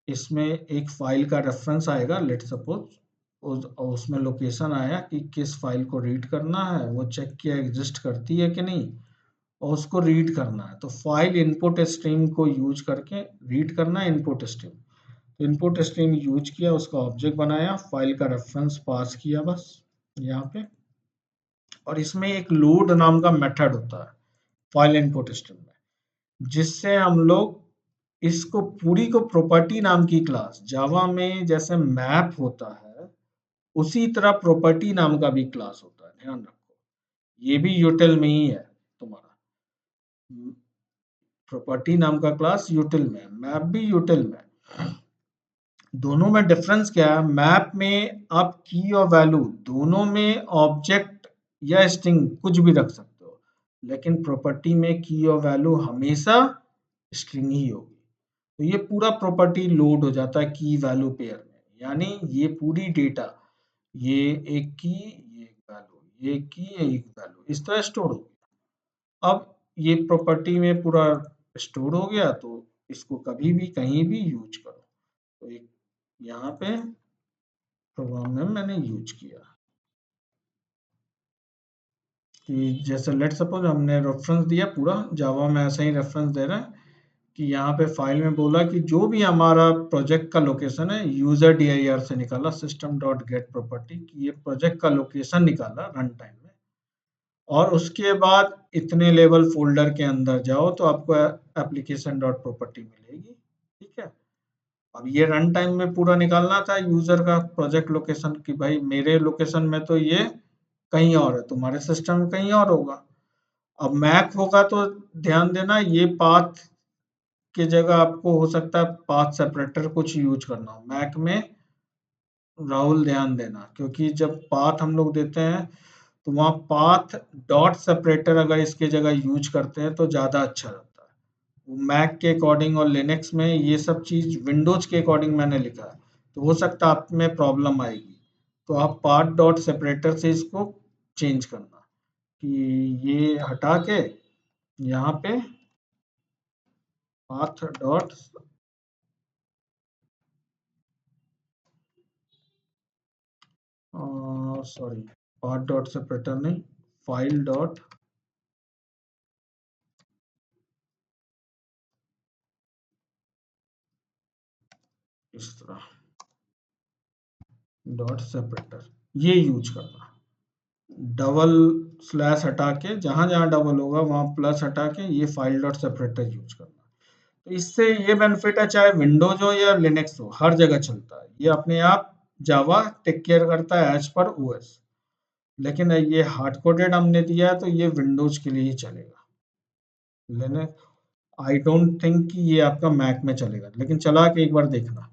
इसमें एक फाइल का रेफरेंस आएगा, लेट सपोज उसमें लोकेशन आया कि किस फाइल को रीड करना है, वो चेक किया एग्जिस्ट करती है कि नहीं, और उसको रीड करना है। तो फाइल इनपुट स्ट्रीम को यूज करके रीड करना है इनपुट स्ट्रीम। तो इनपुट स्ट्रीम यूज किया, उसका ऑब्जेक्ट बनाया, फाइल का रेफरेंस पास किया बस यहाँ पे। और इसमें एक लोड नाम का मेथड होता है फाइल इनपुट स्ट्रीम में, जिससे हम लोग इसको पूरी को प्रॉपर्टी नाम की क्लास, जावा में जैसे मैप होता है उसी तरह प्रॉपर्टी नाम का भी क्लास होता है, ध्यान रखो। ये भी यूटिल में ही है तुम्हारा, प्रॉपर्टी नाम का क्लास यूटिल में, मैप भी यूटिल में। दोनों में डिफरेंस क्या है, मैप में आप की और वैल्यू दोनों में ऑब्जेक्ट या स्ट्रिंग कुछ भी रख सकते हो, लेकिन प्रॉपर्टी में की और वैल्यू हमेशा स्ट्रिंग ही होगी। तो ये पूरा प्रॉपर्टी लोड हो जाता है की वैल्यू पेयर में, यानी ये पूरी डेटा, ये एक की, ये एक वैल्यू, ये एक की, ये एक वैल्यू, इस तरह स्टोर हो गया। अब ये प्रॉपर्टी में पूरा स्टोर हो गया, तो इसको कभी भी कहीं भी यूज करो। तो एक यहाँ पे प्रोग्राम में मैंने यूज किया कि जैसे लेट सपोज हमने रेफरेंस दिया, पूरा जावा में ऐसा ही रेफरेंस दे रहा है कि यहाँ पे फाइल में बोला कि जो भी हमारा प्रोजेक्ट का लोकेशन है, यूजर dir से निकाला सिस्टम डॉट गेट प्रॉपर्टी की, ये प्रोजेक्ट का लोकेशन निकाला रन टाइम में, और उसके बाद इतने लेवल फोल्डर के अंदर जाओ तो आपको एप्लीकेशन डॉट प्रॉपर्टी मिलेगी, ठीक है। अब ये रन टाइम में पूरा निकालना था यूजर का प्रोजेक्ट लोकेशन कि भाई मेरे लोकेशन में तो ये कहीं और है, तुम्हारे सिस्टम में कहीं और होगा। अब मैक होगा तो ध्यान देना, ये पाथ की जगह आपको हो सकता है पाथ सेपरेटर कुछ यूज करना हो मैक में, राहुल ध्यान देना, क्योंकि जब पाथ हम लोग देते हैं तो वहाँ पाथ डॉट सेपरेटर अगर इसके जगह यूज करते हैं तो ज़्यादा अच्छा रहता है। मैक के अकॉर्डिंग और लिनक्स में ये सब चीज़ विंडोज के अकॉर्डिंग मैंने लिखा है, तो हो सकता है आप में प्रॉब्लम आएगी। तो आप पाथ डॉट सेपरेटर से इसको चेंज करना कि ये हटा के यहाँ पे path dot, sorry, path dot separator नहीं, फाइल डॉट, इस तरह डॉट सेपरेटर ये यूज करना। डबल स्लैश हटा के, जहां जहां डबल होगा वहां प्लस हटा के ये फाइल डॉट सेपरेटर यूज करना। तो इससे ये बेनिफिट है, चाहे विंडोज हो या लिनक्स हो, हर जगह चलता है ये अपने आप। जावा टेक केयर करता है एज पर ओएस, लेकिन ये हार्ड कोडेड हमने दिया है तो ये विंडोज के लिए ही चलेगा। लिनक्स आई डोंट थिंक कि ये आपका मैक में चलेगा, लेकिन चला के एक बार देखना,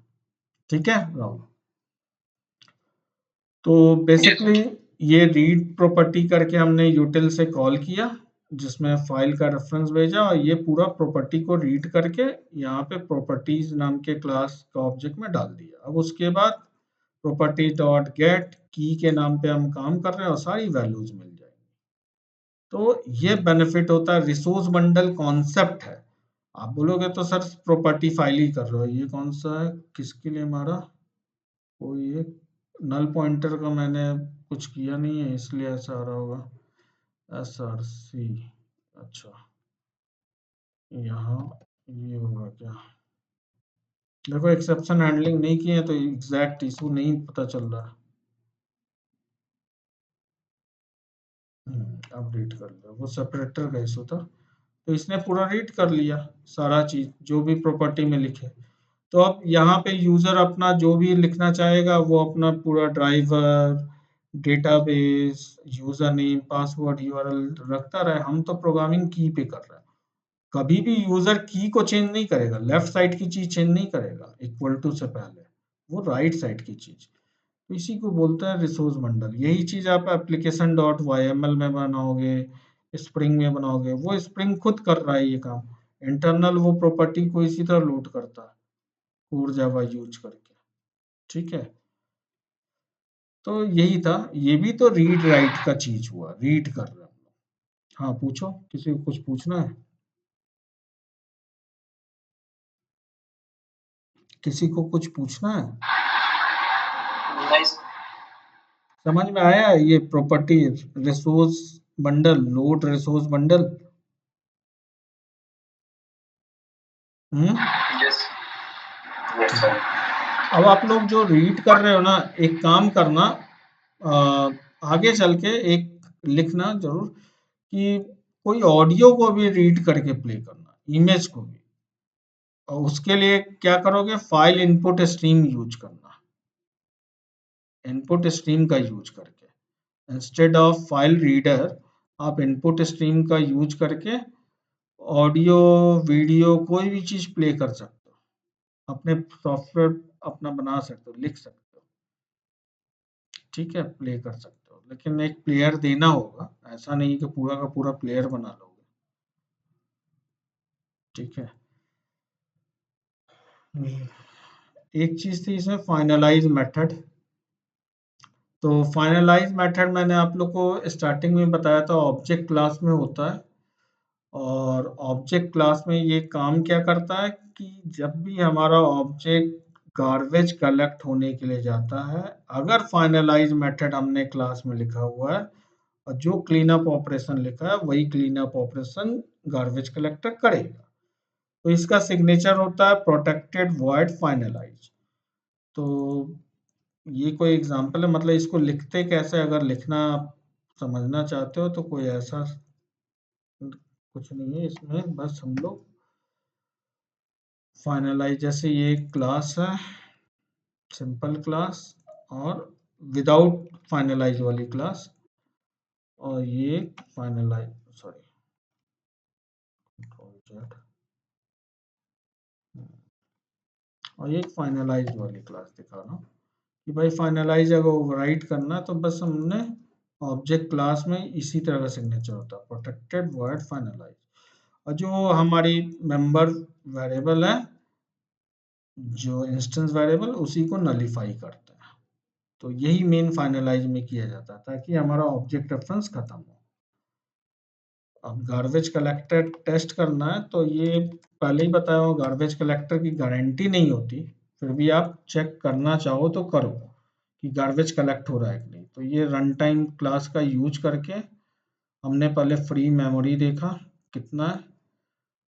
ठीक है राहुल। तो बेसिकली ये रीड प्रॉपर्टी करके हमने यूटिल से कॉल किया, जिसमें फाइल का रेफरेंस भेजा, और ये पूरा प्रॉपर्टी को रीड करके यहाँ पे प्रॉपर्टीज नाम के क्लास का ऑब्जेक्ट में डाल दिया। अब उसके बाद प्रॉपर्टी डॉट गेट की के नाम पे हम काम कर रहे हैं और सारी वैल्यूज मिल जाएंगी। तो ये बेनिफिट होता है, रिसोर्स बंडल कॉन्सेप्ट है। आप बोलोगे तो सर प्रॉपर्टी फाइल ही कर रहे हो, ये कौन सा है, किसके लिए मारा, कोई एक नल पॉइंटर का मैंने कुछ किया नहीं है इसलिए ऐसा आ रहा होगा, SRC। अच्छा, यहाँ ये होगा क्या, देखो एक्सेप्शन हैंडलिंग नहीं किए तो एग्जैक्ट इशू नहीं पता चल रहा। अब रीड कर लिया, वो सेपरेटर का इशू था, तो इसने पूरा रीड कर लिया सारा चीज जो भी प्रॉपर्टी में लिखे। तो अब यहाँ पे यूजर अपना जो भी लिखना चाहेगा वो अपना पूरा driver, database, user name, password, URL रखता रहे, हम तो प्रोग्रामिंग की पे कर रहे हैं। कभी भी यूजर की को चेंज नहीं करेगा, लेफ्ट साइड की चीज चेंज नहीं करेगा इक्वल टू से पहले, वो राइट साइड की चीज। तो इसी को बोलते हैं रिसोर्स बंडल। यही चीज आप एप्लीकेशन डॉट वाईएमएल में बनाओगे, स्प्रिंग में बनाओगे, वो स्प्रिंग खुद कर रहा है ये काम, इंटरनल वो प्रॉपर्टी को इसी तरह लोड करता है कोर जावा यूज करके। ठीक है, तो यही था, ये भी तो रीड राइट का चीज हुआ, रीड कर रहे हैं। हाँ पूछो, किसी को कुछ पूछना है, किसी को कुछ पूछना है। समझ में आया ये property resource bundle, load resource bundle. Hmm, yes yes sir. अब आप लोग जो रीड कर रहे हो ना, एक काम करना, आगे चल के एक लिखना जरूर कि कोई ऑडियो को भी रीड करके प्ले करना, इमेज को भी। और उसके लिए क्या करोगे, फाइल इनपुट स्ट्रीम यूज करना, इनपुट स्ट्रीम का यूज करके, इंस्टेड ऑफ फाइल रीडर आप इनपुट स्ट्रीम का यूज करके ऑडियो, वीडियो, कोई भी चीज प्ले कर सकते हो, अपने सॉफ्टवेयर अपना बना सकते हो, लिख सकते हो। ठीक है, प्ले कर सकते हो, लेकिन एक प्लेयर देना होगा, ऐसा नहीं कि पूरा का पूरा प्लेयर बना लोगे। ठीक है, एक चीज थी इसमें फाइनलाइज मेथड। तो फाइनलाइज मेथड मैंने आप लोग को स्टार्टिंग में बताया था, ऑब्जेक्ट क्लास में होता है। और ऑब्जेक्ट क्लास में ये काम क्या करता है कि जब भी हमारा ऑब्जेक्ट गार्बेज कलेक्ट होने के लिए जाता है, अगर फाइनलाइज मेथड हमने क्लास में लिखा हुआ है और जो क्लीन अप ऑपरेशन लिखा है वही clean up operation garbage collector करेगा। तो इसका सिग्नेचर होता है प्रोटेक्टेड वॉइड फाइनलाइज। तो ये कोई एग्जांपल है, मतलब इसको लिखते कैसे, अगर लिखना आप समझना चाहते हो तो कोई ऐसा कुछ नहीं है इसमें, बस हम लोग फाइनलाइज, जैसे ये क्लास है सिंपल क्लास, और विदाउट फाइनलाइज वाली क्लास, और ये फाइनलाइज, सॉरी और ये फाइनलाइज वाली क्लास दिखा रहा हूँ कि भाई फाइनलाइज अगर ओवरराइट करना है तो बस हमने ऑब्जेक्ट क्लास में इसी तरह का सिग्नेचर होता है, प्रोटेक्टेड वर्ड फाइनलाइज। और जो हमारी मेंबर वेरिएबल है, जो इंस्टेंस वेरिएबल, उसी को नलीफाई करता है। तो यही मेन फाइनलाइज में किया जाता है ताकि हमारा ऑब्जेक्ट रेफरेंस खत्म हो। अब गार्बेज कलेक्टर टेस्ट करना है तो ये पहले ही बताया हुआ, गार्बेज कलेक्टर की गारंटी नहीं होती, फिर भी आप चेक करना चाहो तो करो कि गार्बेज कलेक्ट हो रहा है कि नहीं। तो ये रन टाइम क्लास का यूज करके हमने पहले फ्री मेमोरी देखा कितना है,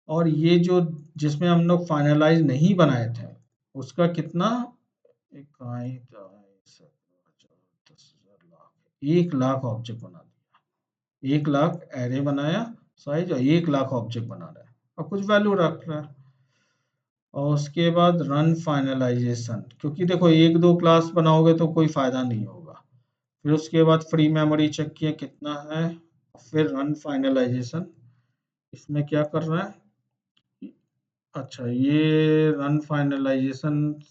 और ये जो जिसमें हम लोग फाइनलाइज नहीं बनाए थे उसका कितना, 1,00,000 ऑब्जेक्ट बना दिया, 1,00,000 एरे बनाया साइज, और 1,00,000 ऑब्जेक्ट बना रहा है और कुछ वैल्यू रख रहा है। और उसके बाद रन फाइनलाइजेशन, क्योंकि देखो एक दो क्लास बनाओगे तो कोई फायदा नहीं होगा। फिर उसके बाद फ्री मेमोरी चेक किया कितना है, फिर रन फाइनलाइजेशन, इसमें क्या कर रहा है, अच्छा ये रन फाइनलाइजेशन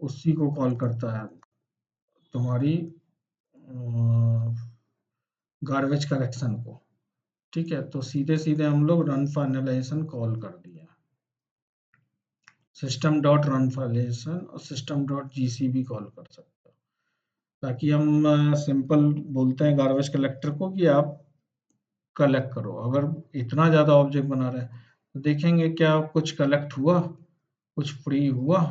उसी को कॉल करता है, तुम्हारी गार्बेज कलेक्शन को। ठीक है, तो सीधे सीधे हम लोग रन फाइनलाइजेशन कॉल कर दिया, सिस्टम डॉट रन फाइनलाइजेशन और सिस्टम डॉट जीसी भी कॉल कर सकते हो, ताकि हम सिंपल बोलते हैं गार्बेज कलेक्टर को कि आप कलेक्ट करो। अगर इतना ज़्यादा ऑब्जेक्ट बना रहे हैं तो देखेंगे क्या कुछ कलेक्ट हुआ, कुछ फ्री हुआ।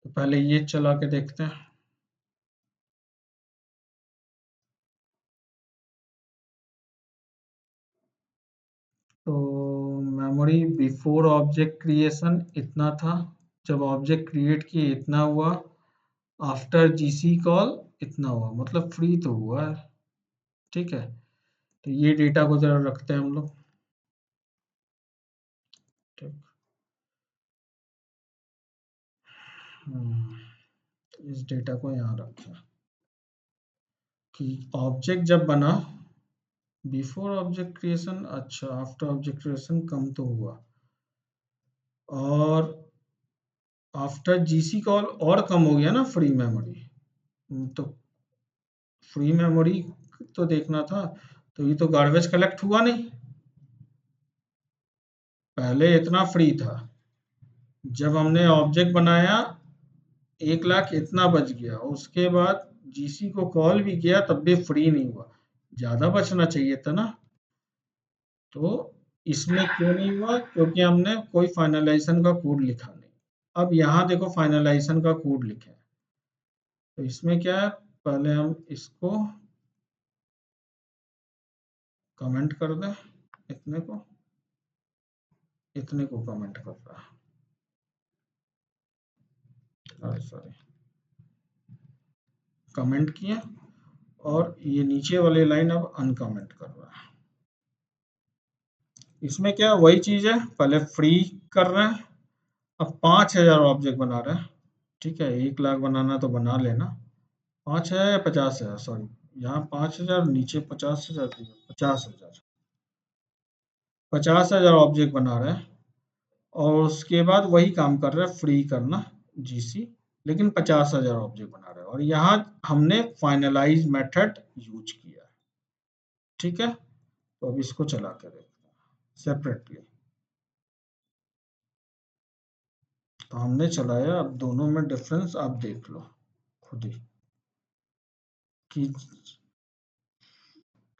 तो पहले ये चला के देखते हैं। तो मेमोरी बिफोर ऑब्जेक्ट क्रिएशन इतना था, जब ऑब्जेक्ट क्रिएट किए इतना हुआ, आफ्टर जीसी कॉल इतना हुआ, मतलब फ्री तो हुआ है। ठीक है, तो ये डेटा को जरा रखते हैं हम लोग। ठीक। इस डेटा को यहाँ रखें कि ऑब्जेक्ट जब बना बिफोर ऑब्जेक्ट क्रिएशन, अच्छा आफ्टर ऑब्जेक्ट क्रिएशन कम तो हुआ, और आफ्टर जीसी कॉल और कम हो गया ना फ्री मेमोरी। तो फ्री मेमोरी तो देखना था, तो ये तो गार्बेज कलेक्ट हुआ नहीं। पहले इतना फ्री था, जब हमने ऑब्जेक्ट बनाया 1,00,000 इतना बच गया, उसके बाद जीसी को कॉल भी किया तब भी फ्री नहीं हुआ, ज्यादा बचना चाहिए था ना। तो इसमें क्यों नहीं हुआ, क्योंकि हमने कोई फाइनलाइजेशन का कोड लिखा नहीं। अब यहाँ देखो फाइनलाइजेशन का कोड लिखे हैं, तो इसमें क्या है, पहले हम इसको कमेंट कर दें, इतने को कमेंट कर रहा है, सॉरी, कमेंट किया, और ये नीचे वाली लाइन अब अनकमेंट कर रहा है। इसमें क्या वही चीज है, पहले फ्री कर रहे हैं, अब 5,000 ऑब्जेक्ट बना रहे हैं। ठीक है, 1,00,000 बनाना तो बना लेना, 5,000 या 50,000, सॉरी, यहाँ 5,000 नीचे 50,000, 50,000, 50,000 ऑब्जेक्ट बना रहे हैं, और उसके बाद वही काम कर रहे हैं, फ्री करना जीसी, लेकिन 50,000 ऑब्जेक्ट बना रहे हैं, और यहाँ हमने फाइनलाइज मेथड यूज किया है। ठीक है, तो अब इसको चला कर देखते हैं सेपरेटली। तो हमने चलाया, अब दोनों में डिफरेंस आप देख लो खुद ही कि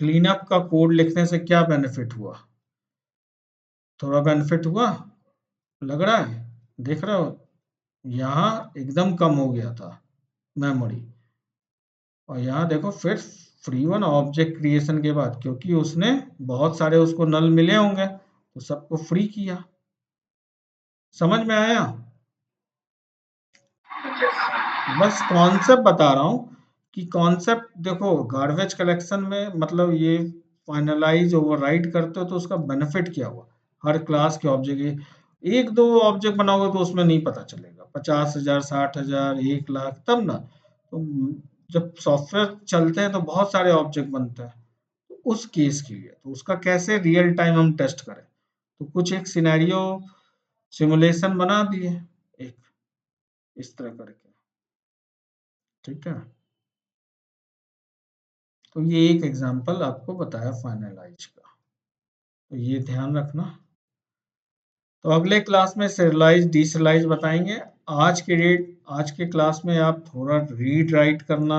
क्लीन अप का कोड लिखने से क्या बेनिफिट हुआ। थोड़ा बेनिफिट हुआ, लग रहा है, देख रहे हो, यहाँ एकदम कम हो गया था मेमोरी, और यहाँ देखो फिर फ्री वन ऑब्जेक्ट क्रिएशन के बाद, क्योंकि उसने बहुत सारे उसको नल मिले होंगे तो सबको फ्री किया। समझ में आया? Yes. बस कॉन्सेप्ट बता रहा हूँ कि कॉन्सेप्ट देखो, गार्बेज कलेक्शन में मतलब ये फाइनलाइज ओवरराइड करते हो तो उसका बेनिफिट क्या हुआ। हर क्लास के ऑब्जेक्ट, एक दो ऑब्जेक्ट बनाओगे तो उसमें नहीं पता चलेगा, 50,000, 60,000, 1,00,000 तब ना। तो जब सॉफ्टवेयर चलते हैं तो बहुत सारे ऑब्जेक्ट बनते हैं, तो उस केस के लिए तो उसका कैसे रियल टाइम हम टेस्ट करें, तो कुछ एक सिनेरियो सिमुलेशन बना दिए एक, इस तरह करके। ठीक है, तो ये एक एग्जांपल आपको बताया फाइनलाइज का, तो ये ध्यान रखना। तो अगले क्लास में serialize डीसerialize बताएंगे। आज के क्लास में आप थोड़ा रीड राइट करना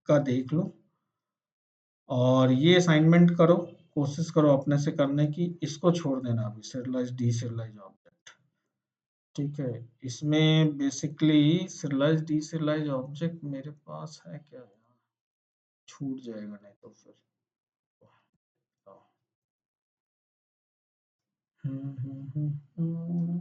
का देख लो, और ये असाइनमेंट करो, कोशिश करो अपने से करने की, इसको छोड़ देना अभी serialize डीसerialize ऑब्जेक्ट। ठीक है, इसमें बेसिकली serialize डीसerialize ऑब्जेक्ट मेरे पास है क्या, छूट जाएगा नहीं तो फिर। हम्म, हम्म, हम्म,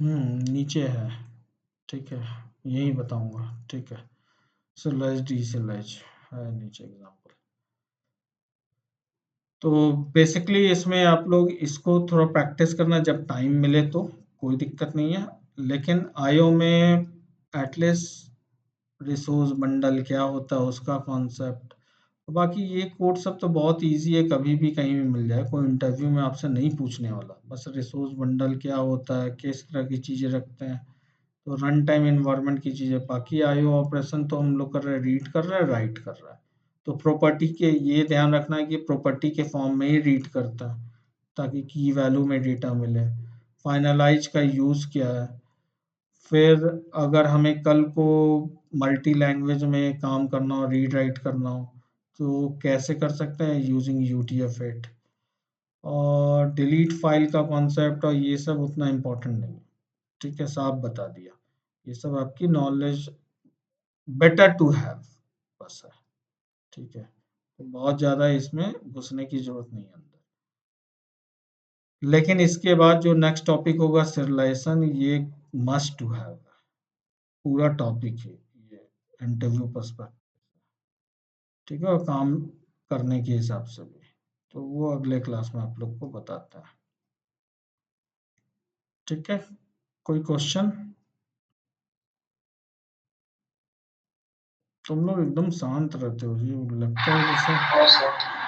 हम्म, नीचे है। ठीक है, यही बताऊंगा। ठीक है, सिलाइज डीसिलाइज है नीचे एग्जांपल। तो बेसिकली इसमें आप लोग इसको थोड़ा प्रैक्टिस करना जब टाइम मिले तो, कोई दिक्कत नहीं है, लेकिन आईओ में एटलीस्ट रिसोर्स बंडल क्या होता है उसका कॉन्सेप्ट, बाकी ये कोड सब तो बहुत इजी है, कभी भी कहीं भी मिल जाए, कोई इंटरव्यू में आपसे नहीं पूछने वाला। बस रिसोर्स बंडल क्या होता है, किस तरह की चीज़ें रखते हैं, तो रन टाइम इन्वायरमेंट की चीज़ें। बाकी आईओ ऑपरेशन तो हम लोग कर रहे हैं, रीड कर रहे हैं, राइट कर रहा है। तो प्रॉपर्टी के ये ध्यान रखना है कि प्रॉपर्टी के फॉर्म में ही रीड करता है, ताकि की वैल्यू में डेटा मिले। फाइनलाइज का यूज़ क्या है। फिर अगर हमें कल को मल्टी लैंग्वेज में काम करना हो, रीड राइट करना हो, तो कैसे कर सकते हैं, यूजिंग UTF-8। और डिलीट फाइल का कॉन्सेप्ट और ये सब उतना इम्पोर्टेंट नहीं है, ठीक है, साफ बता दिया। ये सब आपकी नॉलेज बेटर टू हैव बस है, ठीक है। तो बहुत ज़्यादा इसमें घुसने की जरूरत नहीं है अंदर। लेकिन इसके बाद जो नेक्स्ट टॉपिक होगा सिरिलाइजेशन, ये मस्ट टू हैव पूरा टॉपिक है ये, इंटरव्यू पर्सपेक्टिव, ठीक है, और काम करने के हिसाब से भी। तो वो अगले क्लास में आप लोग को बताता है, ठीक है। कोई क्वेश्चन? तुम लोग एकदम शांत रहते हो जी, लगता है जैसे नो सर।